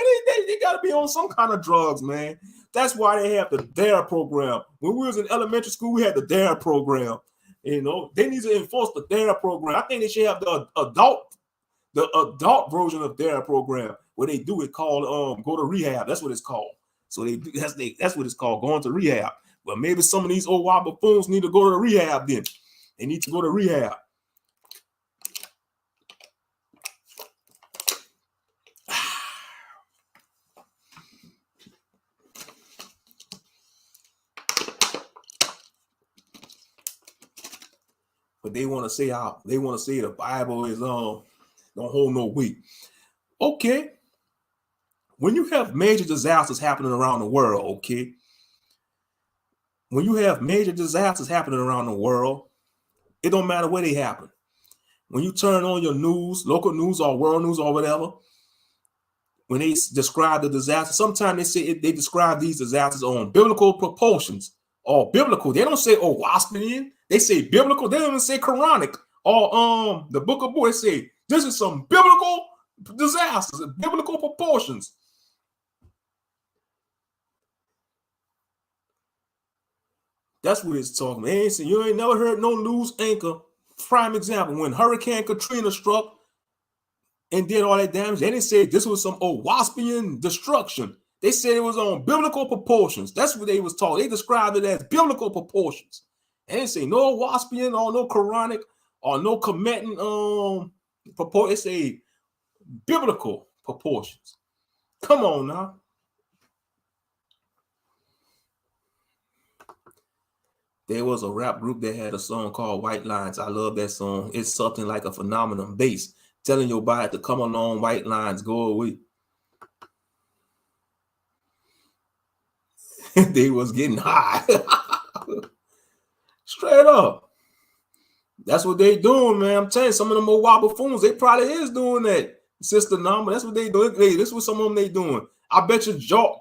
they got to be on some kind of drugs, man. That's why they have the DARE program. When we was in elementary school, we had the DARE program. You know, they need to enforce the DARE program. I think they should have the adult version of DARE program. What they do is called go to rehab. That's what it's called. So that's what it's called, going to rehab. Well, maybe some of these old wild buffoons need to go to rehab then. They need to go to rehab. But they want to say the Bible is don't hold no weight. Okay. When you have major disasters happening around the world, okay? When you have major disasters happening around the world, it don't matter where they happen. When you turn on your news, local news or world news or whatever, when they describe the disaster, sometimes they say they describe these disasters on biblical proportions or biblical. They don't say Oahspe. They say biblical. They don't even say Quranic or the book of Boy. They say this is some biblical disasters, biblical proportions. That's what it's talking about. You ain't never heard no news anchor. Prime example, when Hurricane Katrina struck and did all that damage, they didn't say this was some Oahspean destruction. They said it was on biblical proportions. That's what they was talking. They described it as biblical proportions. They didn't say no Oahspean or no Quranic or no Kemetan It's a biblical proportions. Come on now. There was a rap group that had a song called White Lines. I love that song. It's something like a phenomenon bass, telling your body to come along, white lines, go away. They was getting high. Straight up. That's what they doing, man. I'm telling you, some of them old buffoons, they probably is doing that. Sister Number, that's what they doing. Hey, this is what some of them they doing. I bet you John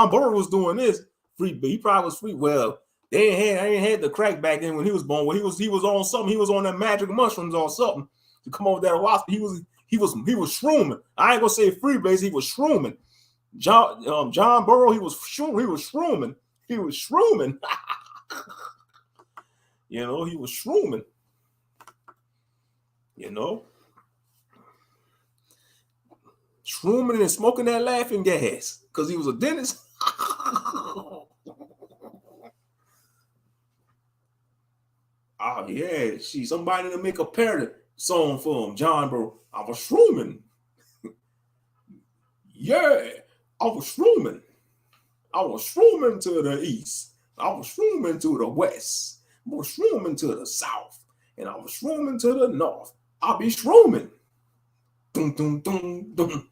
Burrow was doing this. Free, he probably was free. Well, I ain't had the crack back then when he was born. When he was on something. He was on that magic mushrooms or something to come over there. He was shrooming. I ain't gonna say freebase. He was shrooming. John Burrow. He was shrooming. He was shrooming. You know, he was shrooming. You know, shrooming and smoking that laughing gas because he was a dentist. Oh yeah, somebody to make a parody song for him. John Burrow, I was shrooming. Yeah, I was shrooming. I was shrooming to the east. I was shrooming to the west. I was shrooming to the south. And I was shrooming to the north. I'll be shrooming. Dum, dum, dum, dum.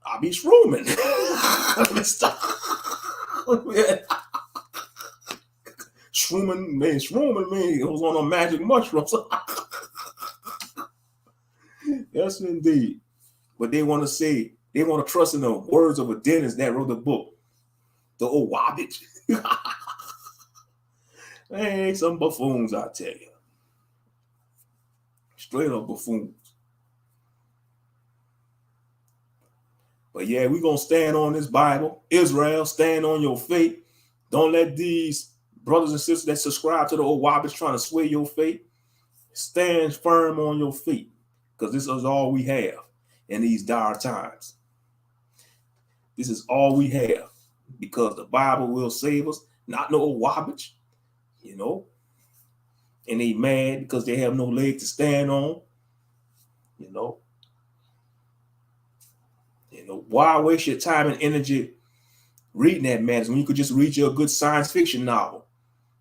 I'll be shrooming. Shrooming, man. It was on a magic mushrooms. Yes, indeed. But they want to trust in the words of a dentist that wrote the book. The old Wabbit. Hey, some buffoons, I tell you. Straight up buffoons. But yeah, we're going to stand on this Bible. Israel, stand on your faith. Don't let these brothers and sisters that subscribe to the old Wabbits trying to sway your faith. Stand firm on your feet, because this is all we have in these dire times. This is all we have, because the Bible will save us, not no old Wabbits, you know. And they mad because they have no leg to stand on, you know. You know, why waste your time and energy reading that madness when you could just read you a good science fiction novel,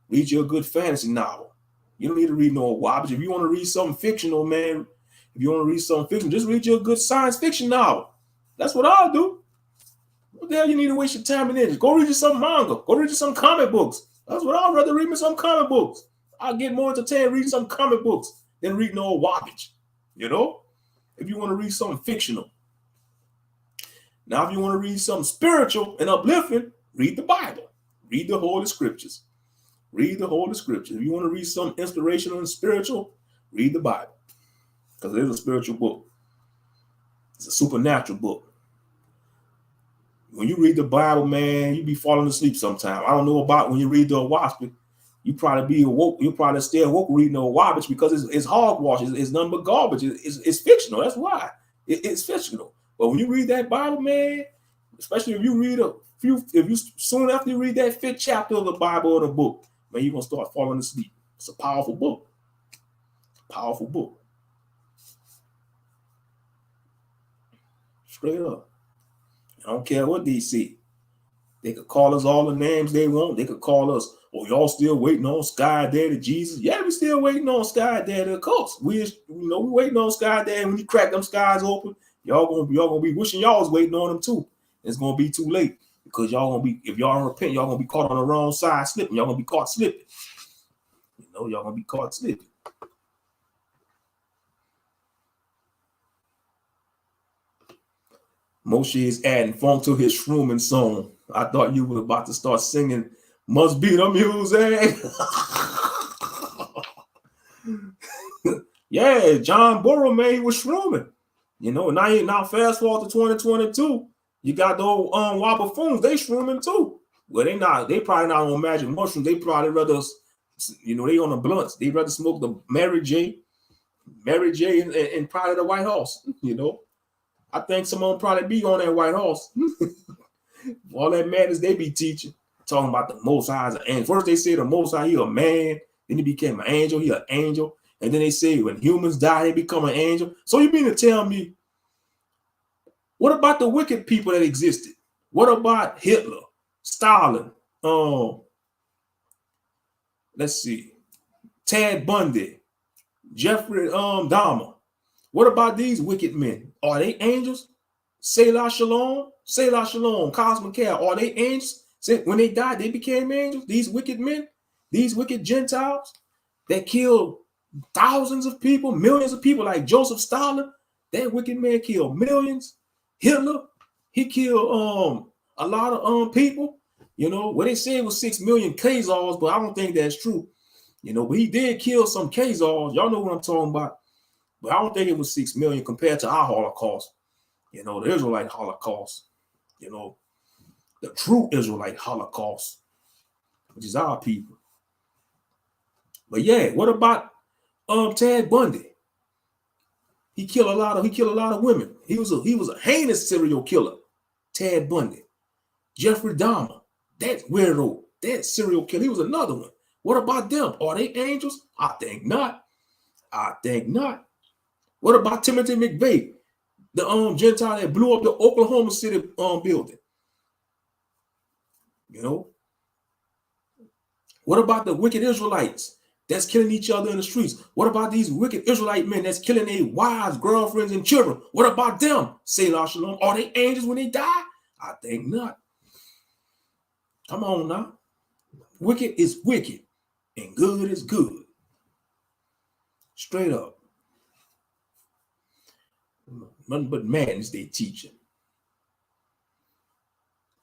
read you a good fantasy novel? You don't need to read no Wabbits. If you want to read something fictional, man, if you want to read something fictional, just read you a good science fiction novel. That's what I'll do. What the hell you need to waste your time and energy? Go read you some manga. Go read you some comic books. That's what I'd rather read me some comic books. I'll get more entertained reading some comic books than reading no Wabbits. You know? If you want to read something fictional. Now, if you want to read something spiritual and uplifting, read the Bible. Read the Holy Scriptures. Read the Holy Scriptures. If you want to read something inspirational and spiritual, read the Bible. Because it is a spiritual book. It's a supernatural book. When you read the Bible, man, you be falling asleep sometime. I don't know about when you read the Oahspe, you probably be awoke. You probably stay awoke reading the Wabbits because it's hogwash. It's nothing but garbage. It's fictional. That's why. It's fictional. But when you read that Bible, man, especially if you read soon after you read that 5th chapter of the Bible or the book, man, you're gonna start falling asleep. It's a powerful book. Powerful book. Straight up. I don't care what they say. They could call us all the names they want. They could call us, oh, y'all still waiting on Sky Daddy Jesus? Yeah, we still waiting on Sky Daddy. Of course, we waiting on Sky Daddy. When you crack them skies open, y'all gonna be wishing y'all was waiting on them too. It's gonna be too late, because y'all gonna be, if y'all don't repent, y'all gonna be caught on the wrong side slipping. Y'all gonna be caught slipping. You know, y'all gonna be caught slipping. Moshe is adding funk to his shrooming song. I thought you were about to start singing "Must Be the Music." Yeah, John Burrow, man, he was shrooming. You know, now fast forward to 2022, you got the old Wobble-foons, they shrooming too. Well, they probably not on magic mushrooms. They probably rather, you know, they on the blunts. They rather smoke the Mary J, and probably the White House, you know. I think some of them probably be on that White House. All that madness they be teaching, talking about the Most High as an angel. First they say the Most High, he a man. Then he became an angel. He an angel. And then they say when humans die, they become an angel. So you mean to tell me, what about the wicked people that existed? What about Hitler, Stalin, let's see, Ted Bundy, Jeffrey Dahmer? What about these wicked men? Are they angels? Selah Shalom, Selah Shalom, Cosmic Cal. Are they angels? When they died, they became angels? These wicked men, these wicked Gentiles that killed thousands of people, millions of people, like Joseph Stalin. That wicked man killed millions. Hitler, he killed a lot of people. You know, what they said was 6 million Khazars, but I don't think that's true. You know, but he did kill some Khazars. Y'all know what I'm talking about. But I don't think it was 6 million compared to our Holocaust. You know, the Israelite Holocaust. You know, the true Israelite Holocaust, which is our people. But yeah, what about Ted Bundy? He killed a lot of women. He was a heinous serial killer. Ted Bundy. Jeffrey Dahmer, that weirdo, that serial killer. He was another one. What about them? Are they angels? I think not. I think not. What about Timothy McVeigh, the Gentile that blew up the Oklahoma City building? You know. What about the wicked Israelites that's killing each other in the streets? What about these wicked Israelite men that's killing their wives, girlfriends, and children? What about them? Selah Shalom. Are they angels when they die? I think not. Come on now. Wicked is wicked, and good is good. Straight up. Nothing but madness they teaching.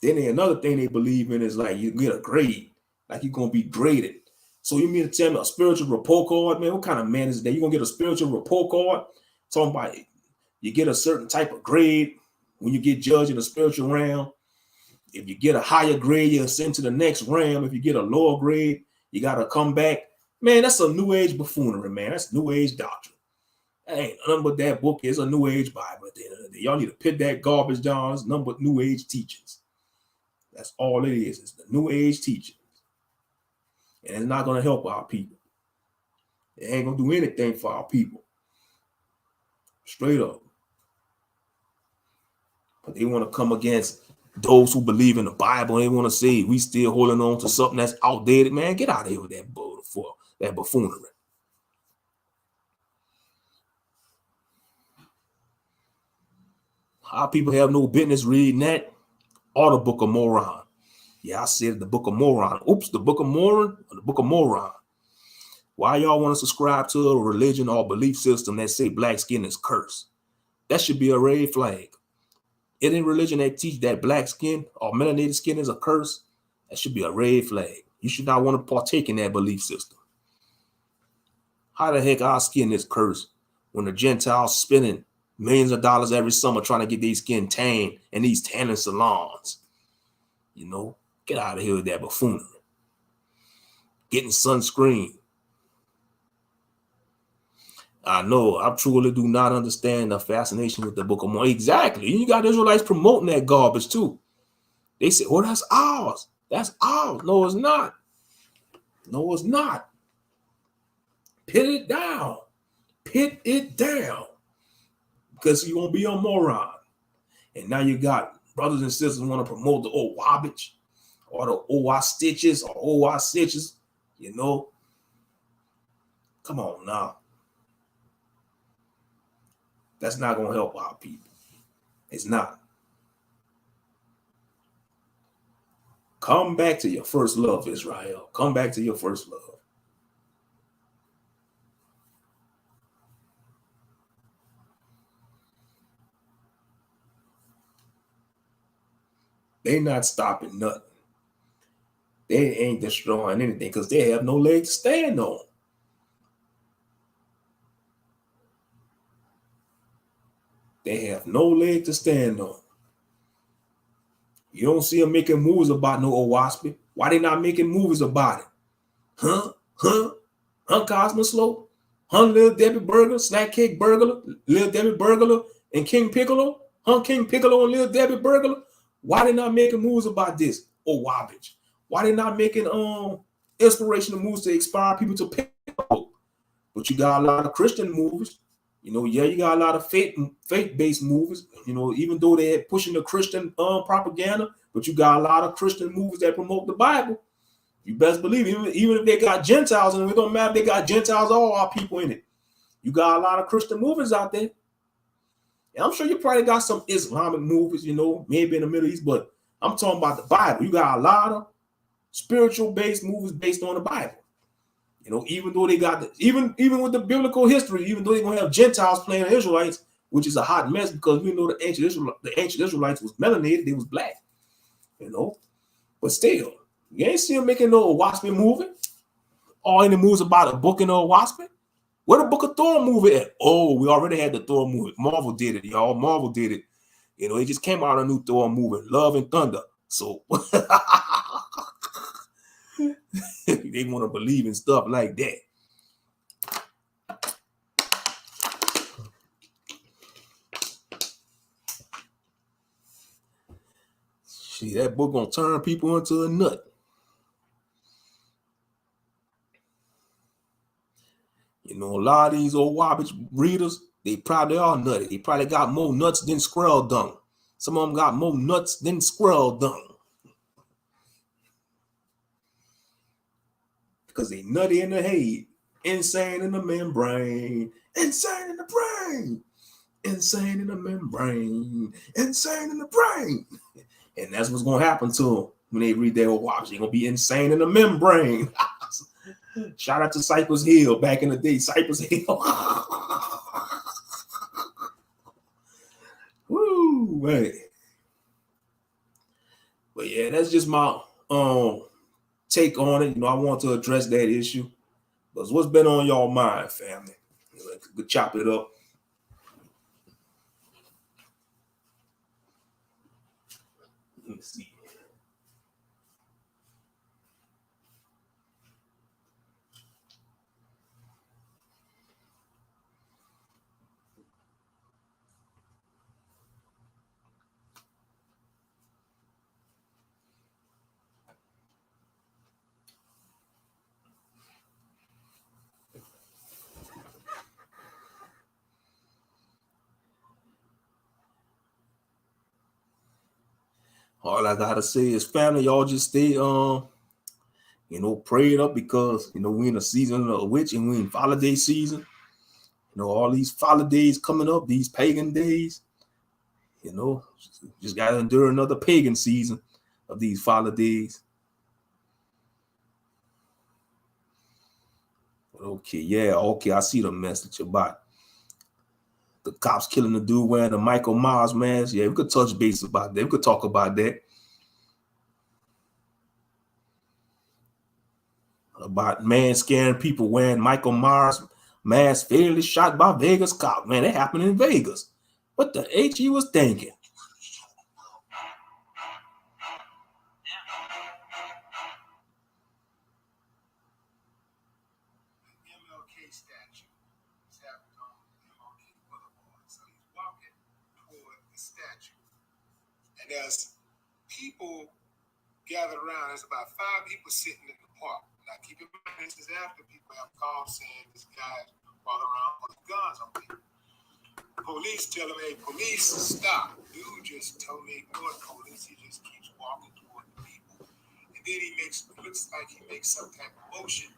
Then another thing they believe in is like you get a grade, like you're gonna be graded. So you mean to tell me a spiritual report card, man? What kind of man is that? You're gonna get a spiritual report card? Talking about you get a certain type of grade when you get judged in the spiritual realm. If you get a higher grade, you're sent to the next realm. If you get a lower grade, you gotta come back. Man, that's a new age buffoonery, man. That's new age doctrine. That ain't nothing but that book is a new age Bible at the end of the day. Y'all need to put that garbage down. It's nothing but new age teachings. That's all it is. It's the new age teaching. And it's not going to help our people. It ain't going to do anything for our people. Straight up. But they want to come against those who believe in the Bible. They want to say we still holding on to something that's outdated. Man, get out of here with that buffoonery. Our people have no business reading that or the Book of Moron. Yeah, I said the Book of Moron. Oops, the Book of Moron or the Book of Moron. Why y'all want to subscribe to a religion or belief system that say black skin is cursed? That should be a red flag. Any religion that teach that black skin or melanated skin is a curse, that should be a red flag. You should not want to partake in that belief system. How the heck our skin is cursed when the Gentiles spending millions of dollars every summer trying to get their skin tanned in these tanning salons? You know, get out of here with that buffoonery. Getting sunscreen. I know, I truly do not understand the fascination with the Book of Mormon. Exactly. You got Israelites promoting that garbage too. They say, oh, that's ours. That's ours. No, it's not. No, it's not. Pit it down. Pit it down. Because you're going to be a moron. And now you got brothers and sisters want to promote the old Oahspe or the Oahspe or Oahspe, you know. Come on now. That's not going to help our people. It's not. Come back to your first love, Israel. Come back to your first love. They not stopping nothing. They ain't destroying anything because they have no leg to stand on. They have no leg to stand on. You don't see them making movies about no Oahspe. Why they not making movies about it? Huh? Cosmo Slope? Little Debbie Burger, Snack Cake Burglar, Little Debbie Burglar, and King Piccolo? King Piccolo and Little Debbie Burglar? Why they not making movies about this? Why they not making inspirational movies to inspire people to pick up? But you got a lot of Christian movies. You know, yeah, you got a lot of faith-based movies. You know, even though they're pushing the Christian propaganda, but you got a lot of Christian movies that promote the Bible. You best believe it. Even if they got Gentiles, and it don't matter if they got Gentiles, all our people in it. You got a lot of Christian movies out there. And I'm sure you probably got some Islamic movies, you know, maybe in the Middle East, but I'm talking about the Bible. You got a lot of spiritual-based movies based on the Bible. You know, even though they got even with the biblical history, even though they're gonna have Gentiles playing the Israelites, which is a hot mess because we know the ancient Israelites was melanated, they was black, you know. But still, you ain't see them making no Oahspe movie. All any movies about a book in Oahspe. Where the Book of Thor movie at? Oh, we already had the Thor movie. Marvel did it, y'all. Marvel did it. You know, it just came out a new Thor movie, Love and Thunder. So they want to believe in stuff like that. See, that book gonna turn people into a nut. You know, a lot of these old Wabbage readers, they probably are nutty. They probably got more nuts than squirrel dung. Some of them got more nuts than squirrel dung. Because they nutty in the head, insane in the membrane, insane in the brain, insane in the membrane, insane in the brain. And that's what's going to happen to them when they read their old Wabbage. They're going to be insane in the membrane. Shout out to Cypress Hill back in the day. Cypress Hill. Woo, man. But yeah, that's just my take on it. You know, I want to address that issue. But what's been on y'all mind, family? You know, we could chop it up. Let me see. All I gotta say is, family, y'all just stay you know, prayed up because, you know, we in the season of the witch and we in holiday season. You know, all these holidays coming up, these pagan days, you know, just got to endure another pagan season of these holidays. Okay, yeah, okay, I see the message about the cops killing the dude wearing the Michael Myers mask. Yeah, we could touch base about that. We could talk about that. About man scaring people wearing Michael Myers mask, fatally shot by Vegas cop. Man, that happened in Vegas. What the H he was thinking? MLK statue is happening on MLK Boulevard. So he's walking toward the statue. And there's people gathered around. There's about 5 people sitting in the park. Now keep in mind, this is after people have called saying this guy walking around with guns on people. Police tell him, hey, police, stop. Dude just totally ignored police. He just keeps walking toward the people. And then looks like he makes some type of motion,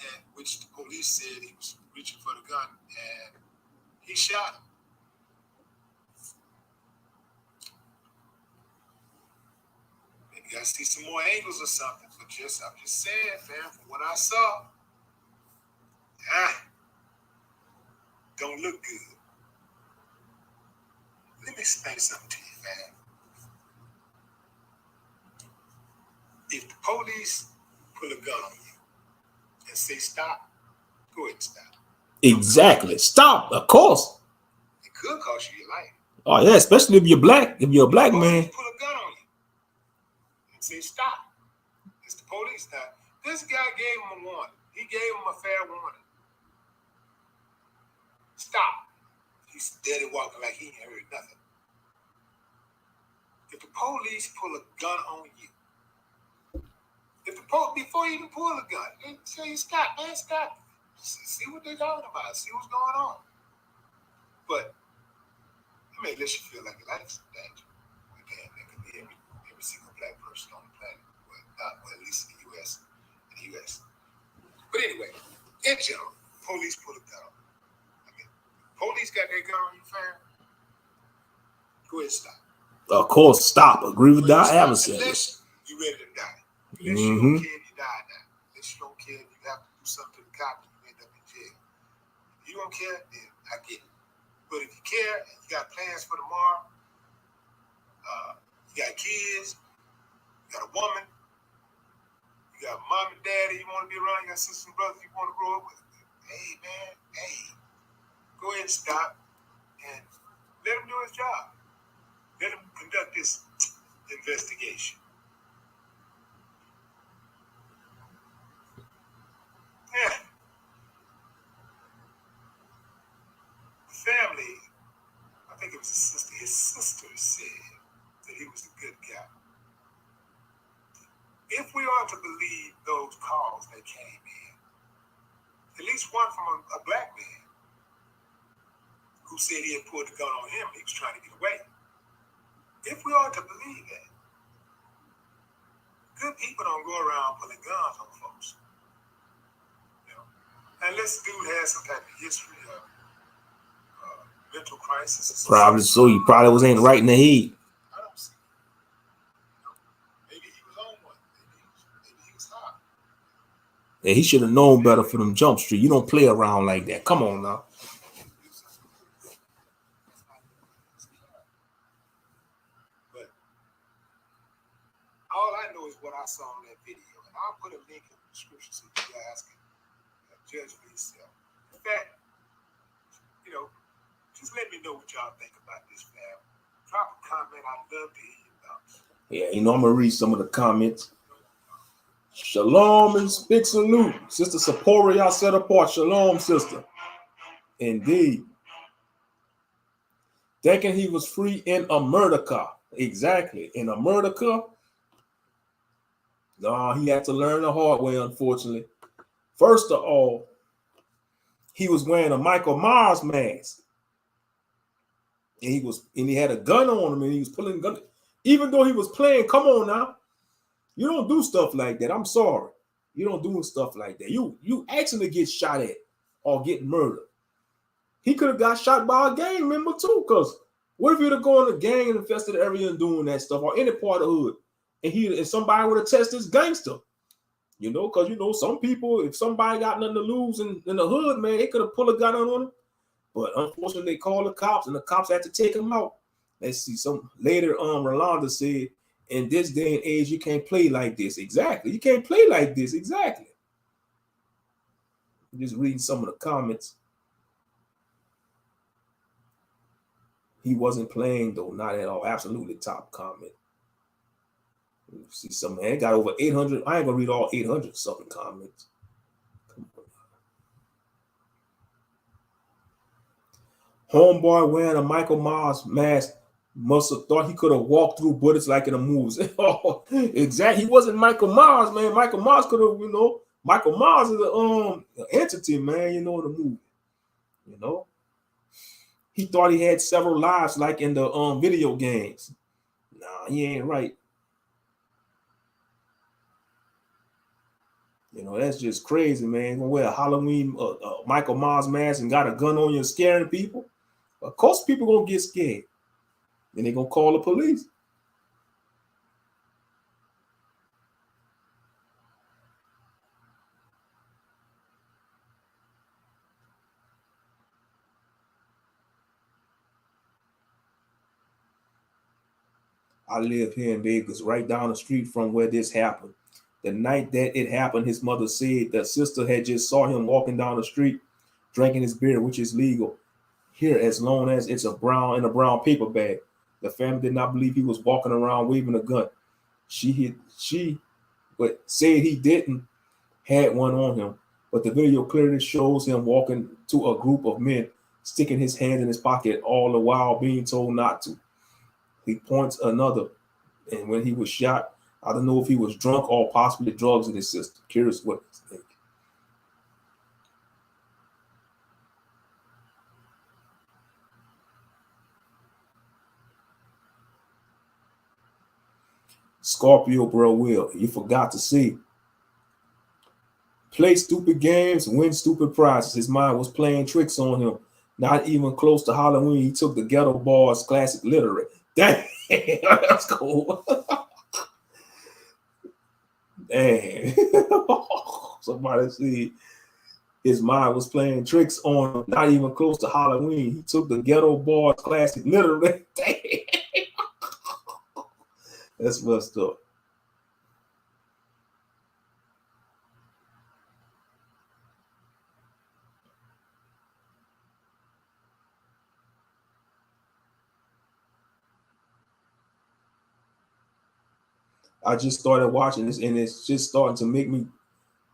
and which the police said he was reaching for the gun, and he shot him. Maybe I see some more angles or something, but I'm just saying, fam, from what I saw, don't look good. Let me explain something to you, fam. If the police pull a gun on you and say stop, go ahead and stop. Exactly. Stop, of course. It could cost you your life. Oh, yeah, especially if you're black. If you're a black man. Pull a gun on you and say stop. It's the police now. This guy gave him a warning. He gave him a fair warning. Stop. He's steady walking like he ain't heard nothing. If the police pull a gun on you, before you even pull a gun, they say stop, man, stop. See what they're talking about. See what's going on. But I mean, let you feel like your life's in danger. Damn, that could be every single black person on the planet. Well, at least in the U.S. But anyway, in general, police pull a gun. I mean, police got their gun on you, fam. Go ahead, stop. Of course, stop. Agree with that adversary. Unless you ready to die. Unless you don't care if you die now. Unless you don't care if you have to do something to the cops and you end up in jail. If you don't care, then I get it. But if you care and you got plans for tomorrow, you got kids, you got a woman, you got mom and daddy you want to be around, you got sisters and brothers you want to grow up with. Hey, man, go ahead and stop and let him do his job. Let him conduct this investigation. Yeah. The family, I think it was his sister said that he was a good guy. If we are to believe those calls that came in, at least one from a black man who said he had pulled the gun on him, he was trying to get away. If we are to believe that, good people don't go around pulling guns on folks. You know? Unless the dude has some type of history of mental crisis. Probably so. He probably ain't right in the head. I don't see it. You know? Maybe he was on one. Maybe he was hot. Yeah, he should have known better for them Jump Street. You don't play around like that. Come on now. All I know is what I saw in that video. And I'll put a link in the description so you guys can judge for yourself. In fact, you know, just let me know what y'all think about this, fam. Drop a comment. I'd love to hear your thoughts. Yeah, you know, I'm going to read some of the comments. Shalom and big salute. Sister Sapora, y'all set apart. Shalom, sister. Indeed. Thinking he was free in America. Exactly. In America. No, he had to learn the hard way, unfortunately. First of all, he was wearing a Michael Myers mask. And he had a gun on him and he was pulling gun. Even though he was playing, come on now. You don't do stuff like that. I'm sorry. You don't do stuff like that. You actually get shot at or get murdered. He could have got shot by a gang member too, because what if you'd have gone to a gang and infested area and doing that stuff or any part of the hood? And somebody would have tested this gangster, you know, because you know some people, if somebody got nothing to lose in the hood, man, they could have pulled a gun on him. But unfortunately, they called the cops, and the cops had to take him out. Let's see. Some later, Rolanda said, "In this day and age, you can't play like this." Exactly, you can't play like this. Exactly. Just reading some of the comments. He wasn't playing though, not at all. Absolutely top comment. See some man got over 800. I ain't gonna read all 800 something comments. Come on. Homeboy wearing a Michael Myers mask must have thought he could have walked through bullets like in the movies. Oh, exactly. He wasn't Michael Myers, man. Michael Myers could have, you know. Michael Myers is an entity, man. You know, in the movie. You know, he thought he had several lives, like in the video games. Nah, he ain't right. You know, that's just crazy, man. Gonna wear a Halloween Michael Myers mask and got a gun on you and scaring people. Of course, people gonna get scared. Then they gonna call the police. I live here in Vegas, right down the street from where this happened. The night that it happened, his mother said the sister had just saw him walking down the street, drinking his beer, which is legal here as long as it's in a brown paper bag. The family did not believe he was walking around waving a gun. She said he didn't had one on him, but the video clearly shows him walking to a group of men, sticking his hands in his pocket, all the while being told not to. He points another, and when he was shot, I don't know if he was drunk or possibly drugs in his system. Curious what he think. Scorpio, bro, Will, you forgot to see. Play stupid games, win stupid prizes. His mind was playing tricks on him. Not even close to Halloween, he took the Ghetto Boys classic literary. Dang, that's cool. Dang. Somebody said his mind was playing tricks on him. Not even close to Halloween, he took the Ghetto Boys classic literary. Dang. That's messed up. I just started watching this, and it's just starting to make me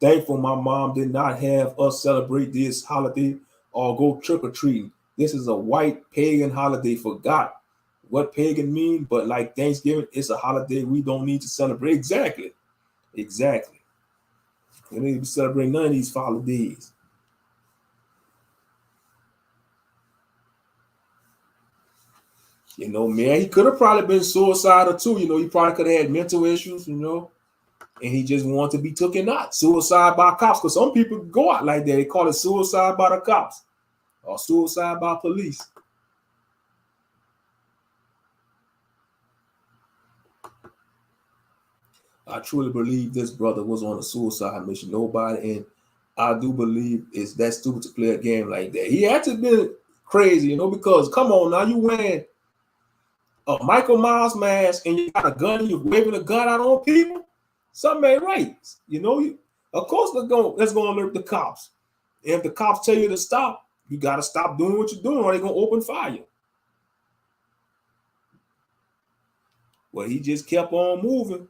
thankful my mom did not have us celebrate this holiday or go trick-or-treating. This is a white pagan holiday. Forgot what pagan mean, but like Thanksgiving, it's a holiday we don't need to celebrate. Exactly. Exactly. We need to celebrate none of these holidays. You know, man, he could have probably been suicidal too. You know, he probably could have had mental issues, you know, and he just wanted to be taken out. Suicide by cops. Because some people go out like that. They call it suicide by the cops or suicide by police. I truly believe this brother was on a suicide mission. Nobody, and I do believe it's that stupid to play a game like that. He had to be crazy, you know, because come on now, you wearing a Michael Myers mask and you got a gun, you're waving a gun out on people. Something ain't right. You know, of course that's gonna alert the cops. And if the cops tell you to stop, you gotta stop doing what you're doing, or they're gonna open fire. Well, he just kept on moving.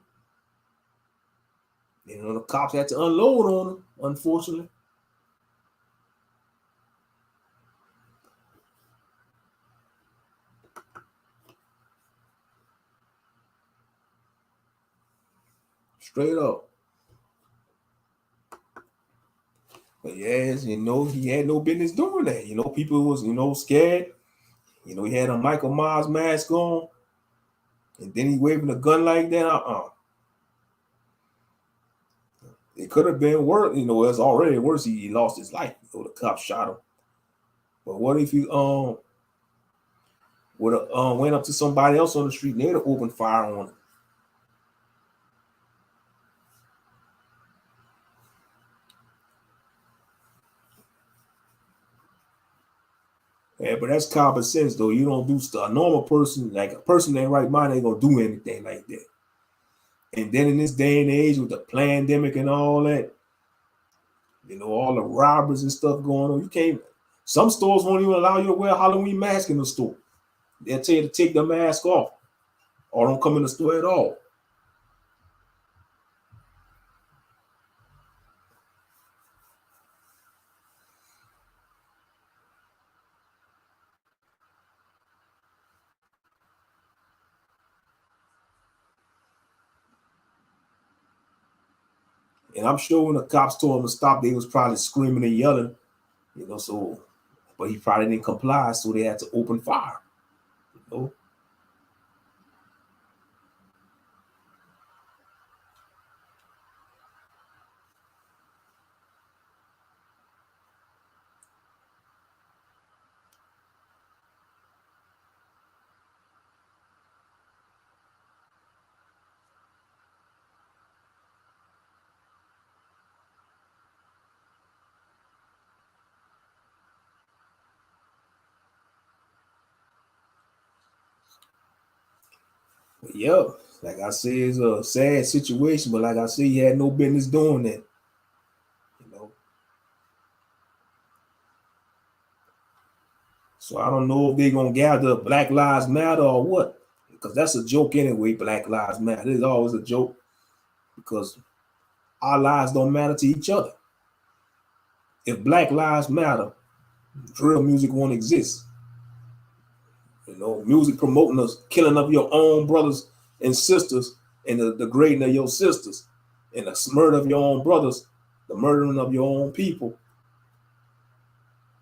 You know, the cops had to unload on him, unfortunately. Straight up. But yes, you know, he had no business doing that. You know, people was, you know, scared. You know, he had a Michael Myers mask on, and then he waving a gun like that. It could have been worse. You know, it's already worse. He lost his life. You know, the cops shot him. But what if you would have went up to somebody else on the street and they'd have opened fire on him? Yeah, but that's common sense, though. You don't do stuff. A normal person, like a person in their right mind, ain't gonna do anything like that. And then in this day and age with the pandemic and all that, you know, all the robbers and stuff going on, you can't. Some stores won't even allow you to wear a Halloween mask in the store. They'll tell you to take the mask off or don't come in the store at all. And I'm sure when the cops told him to stop, they was probably screaming and yelling, you know, so, but he probably didn't comply, so they had to open fire, you know. But yeah, like I said, it's a sad situation, but like I said, he had no business doing that, you know. So I don't know if they're gonna gather Black Lives Matter or what, because that's a joke anyway. Black Lives Matter. It's always a joke because our lives don't matter to each other. If Black Lives Matter, drill music won't exist. You know, music promoting the killing of your own brothers and sisters and the degrading of your sisters and the murder of your own brothers, the murdering of your own people.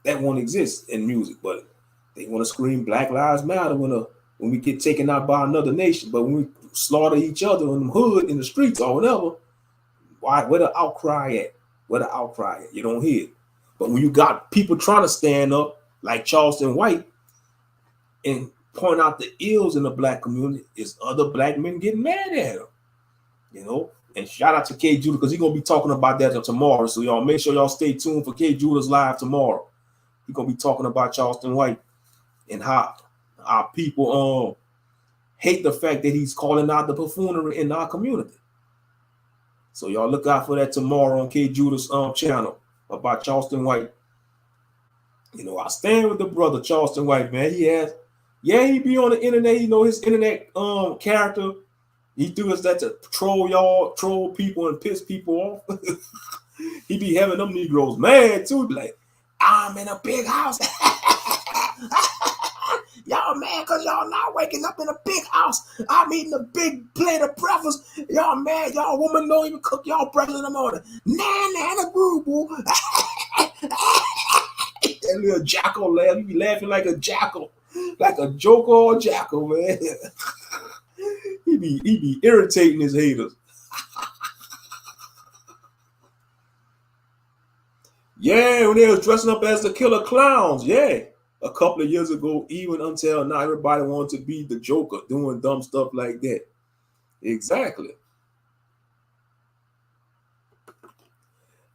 That won't exist in music, but they want to scream Black Lives Matter when we get taken out by another nation. But when we slaughter each other in the hood, in the streets, or whatever. Why? Where the outcry at? Where the outcry at? You don't hear it. But when you got people trying to stand up, like Charleston White, and point out the ills in the black community, is other black men getting mad at him. You know? And shout out to K. Judah, because he's going to be talking about that tomorrow. So y'all make sure y'all stay tuned for K. Judah's live tomorrow. He's going to be talking about Charleston White and how our people hate the fact that he's calling out the buffoonery in our community. So y'all look out for that tomorrow on K. Judah's channel about Charleston White. You know, I stand with the brother Charleston White, man. He be on the internet. You know, his internet character. He does that to troll people and piss people off. He be having them Negroes mad too. Be like, I'm in a big house. Y'all mad because y'all not waking up in a big house. I'm eating a big plate of breakfast. Y'all mad. Y'all woman don't even cook y'all breakfast in the morning. Nah, boo boo. That little jackal laugh. You be laughing like a jackal. Like a joker or a jackal, man. He be irritating his haters. Yeah, when they was dressing up as the killer clowns, yeah. A couple of years ago, even until now, everybody wanted to be the Joker, doing dumb stuff like that. Exactly.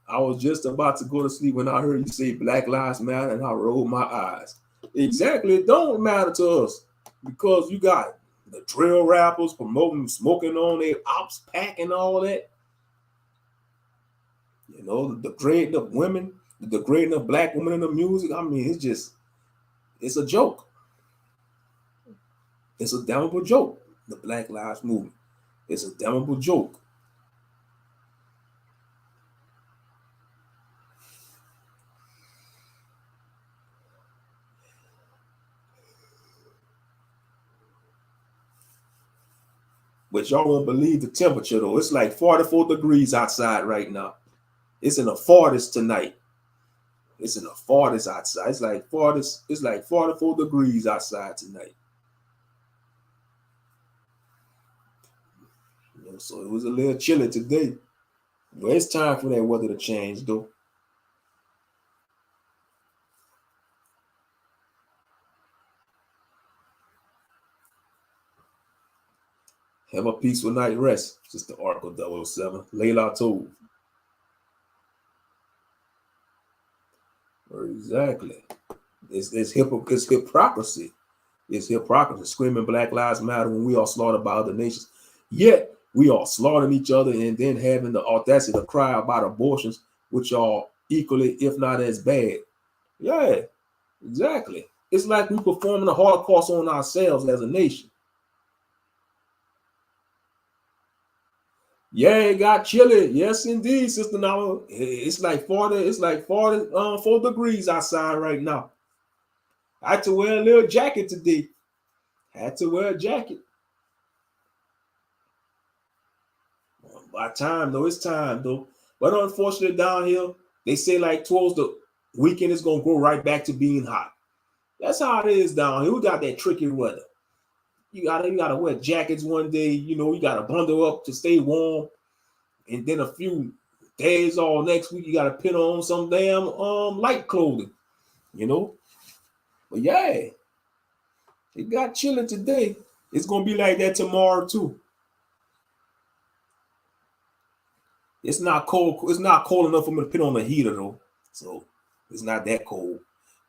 I was just about to go to sleep when I heard you say Black Lives Matter, and I rolled my eyes. Exactly. It don't matter to us because you got the drill rappers promoting smoking on their Oahspe and all that. You know, the degrading of women, the degrading of black women in the music. I mean, it's a joke. It's a damnable joke. The Black Lives Movement. It's a damnable joke. But y'all won't believe the temperature though. It's like 44 degrees outside right now. It's in the 40s tonight. It's in the 40s outside. It's like 44 degrees outside tonight. You know, so it was a little chilly today. But it's time for that weather to change though. Have a peaceful night rest, Sister Oracle 007. Layla told. Exactly. It's hypocrisy. It's hypocrisy. Screaming Black Lives Matter when we are slaughtered by other nations. Yet we are slaughtering each other and then having the audacity to cry about abortions, which are equally, if not as bad. Yeah, exactly. It's like we performing a Holocaust on ourselves as a nation. Yeah, it got chilly. Yes, indeed, Sister Nala. It's like 4 degrees outside right now. I had to wear a little jacket today. Had to wear a jacket. By time though, it's time though. But unfortunately, down here, they say like towards the weekend, it's gonna go right back to being hot. That's how it is down here. We got that tricky weather. You gotta wear jackets one day. You know, you gotta bundle up to stay warm, and then a few days all next week, you gotta put on some damn light clothing. You know, but yeah, it got chilly today. It's gonna be like that tomorrow too. It's not cold. It's not cold enough for me to put on the heater though. So it's not that cold.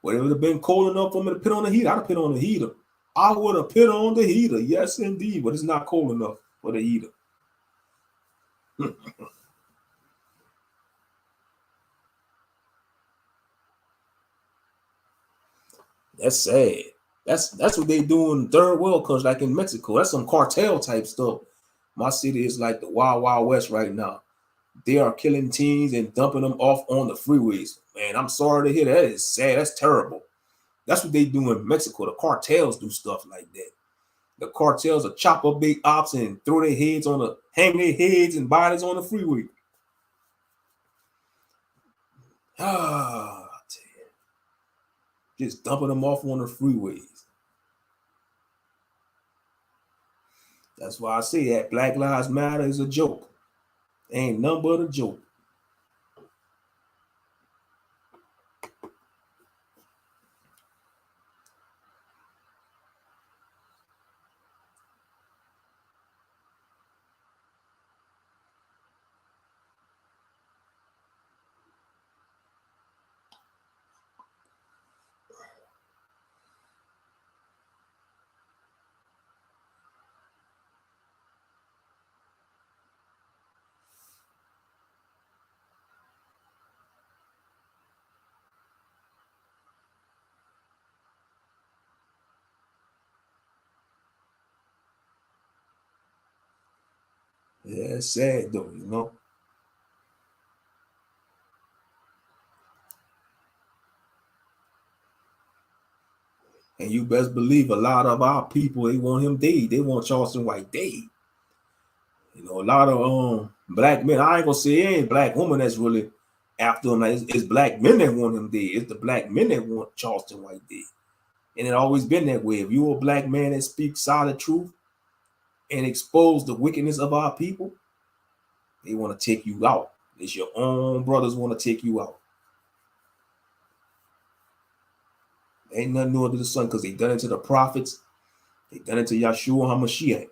But it would have been cold enough for me to put on the heater. I'd have put on the heater. I would have put on the heater. Yes, indeed. But it's not cold enough for the heater. That's sad. That's what they do in third world countries, like in Mexico. That's some cartel type stuff. My city is like the wild, wild west right now. They are killing teens and dumping them off on the freeways. Man, I'm sorry to hear that. That is sad. That's terrible. That's what they do in Mexico. The cartels do stuff like that. The cartels will chop up big ops and throw their heads hang their heads and bodies on the freeway. Ah, just dumping them off on the freeways. That's why I say that Black Lives Matter is a joke. Ain't nothing but a joke. Yeah, it's sad though, you know. And you best believe a lot of our people, they want him dead. They want Charleston White dead. You know, a lot of black men. I ain't gonna say it ain't black woman that's really after him. Like, it's black men that want him dead. It's the black men that want Charleston White dead. And it always been that way. If you're a black man that speaks solid truth and expose the wickedness of our people, they want to take you out. It's your own brothers want to take you out. Ain't nothing new under the sun because they done it to the prophets. They done it to Yahshua HaMashiach.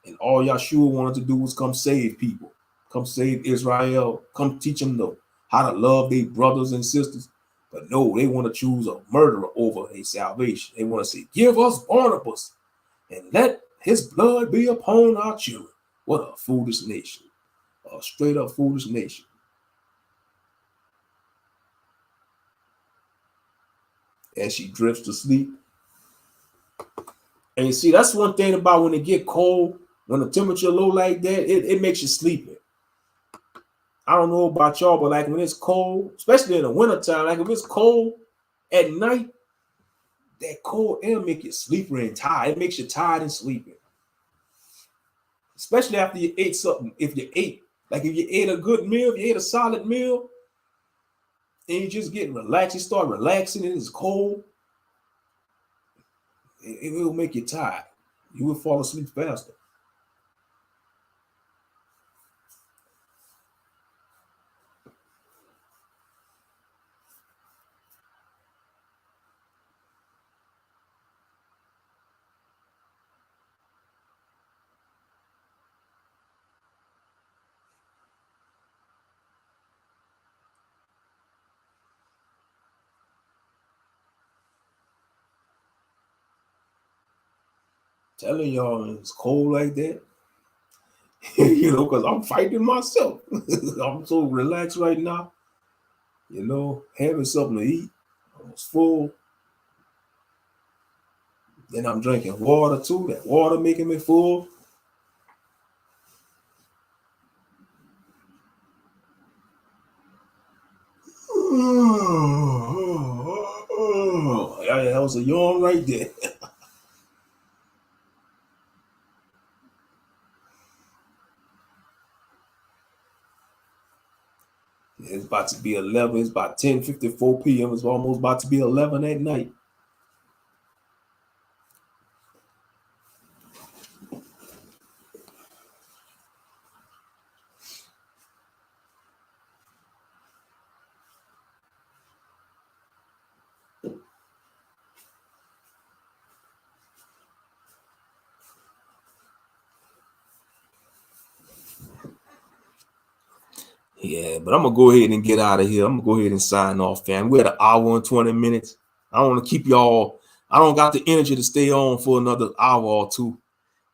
And all Yahshua wanted to do was come save people. Come save Israel. Come teach them how to love their brothers and sisters. But no, they want to choose a murderer over a salvation. They want to say, give us Barnabas and let his blood be upon our children. What a foolish nation. A straight up foolish nation. As she drifts to sleep. And you see, that's one thing about when it get cold, when the temperature low like that, it makes you sleepy. I don't know about y'all, but like when it's cold, especially in the wintertime, like if it's cold at night, that cold air make you sleepy and tired. It makes you tired and sleepy. Especially after you ate something. If you ate a good meal, if you ate a solid meal, and you just get relaxed, you start relaxing and it's cold, it will make you tired. You will fall asleep faster. Telling y'all it's cold like that. You know, because I'm fighting myself. I'm so relaxed right now. You know, having something to eat. I was full. Then I'm drinking water too. That water making me full. Yeah, that was a yawn right there. It's about to be 11. It's about 10:54 p.m. It's almost about to be 11 at night. Yeah, but I'm gonna go ahead and get out of here. I'm gonna go ahead and sign off, fam. We're at an hour and 20 minutes. I don't want to keep y'all. I don't got the energy to stay on for another hour or two.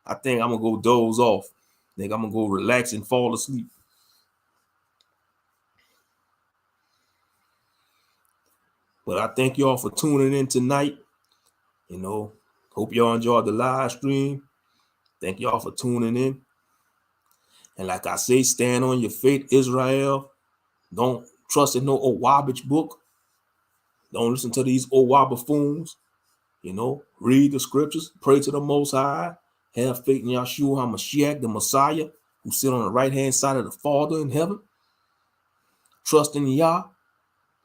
I think I'm gonna go doze off. I think I'm gonna go relax and fall asleep. But I thank y'all for tuning in tonight. You know, hope y'all enjoyed the live stream. Thank y'all for tuning in. And like I say, stand on your faith, Israel. Don't trust in no Oahspe book. Don't listen to these Oahspe buffoons. You know, read the scriptures, pray to the Most High, have faith in Yahshua HaMashiach, the Messiah, who sit on the right-hand side of the Father in heaven. Trust in Yah,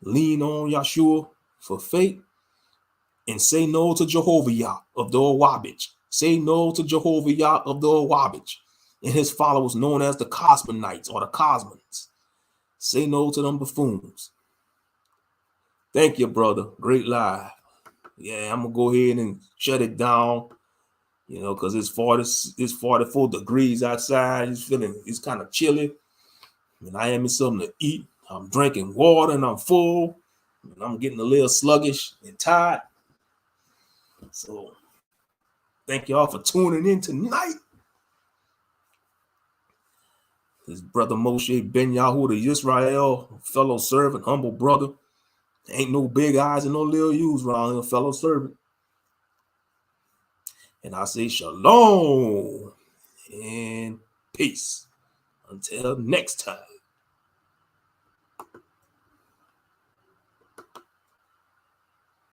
lean on Yahshua for faith, and say no to Jehovah Yah of the Oahspe. Say no to Jehovah Yah of the Oahspe and his followers known as the Cosmonites or the Cosmons. Say no to them buffoons. Thank you, brother. Great live. Yeah, I'm gonna go ahead and shut it down. You know, because it's 44 degrees outside. It's kind of chilly. And I am in something to eat. I'm drinking water and I'm full. And I'm getting a little sluggish and tired. So thank y'all for tuning in tonight. This brother Moshe Ben Yahu, the Israel, fellow servant, humble brother. Ain't no big eyes and no little U's around here, fellow servant. And I say shalom and peace. Until next time.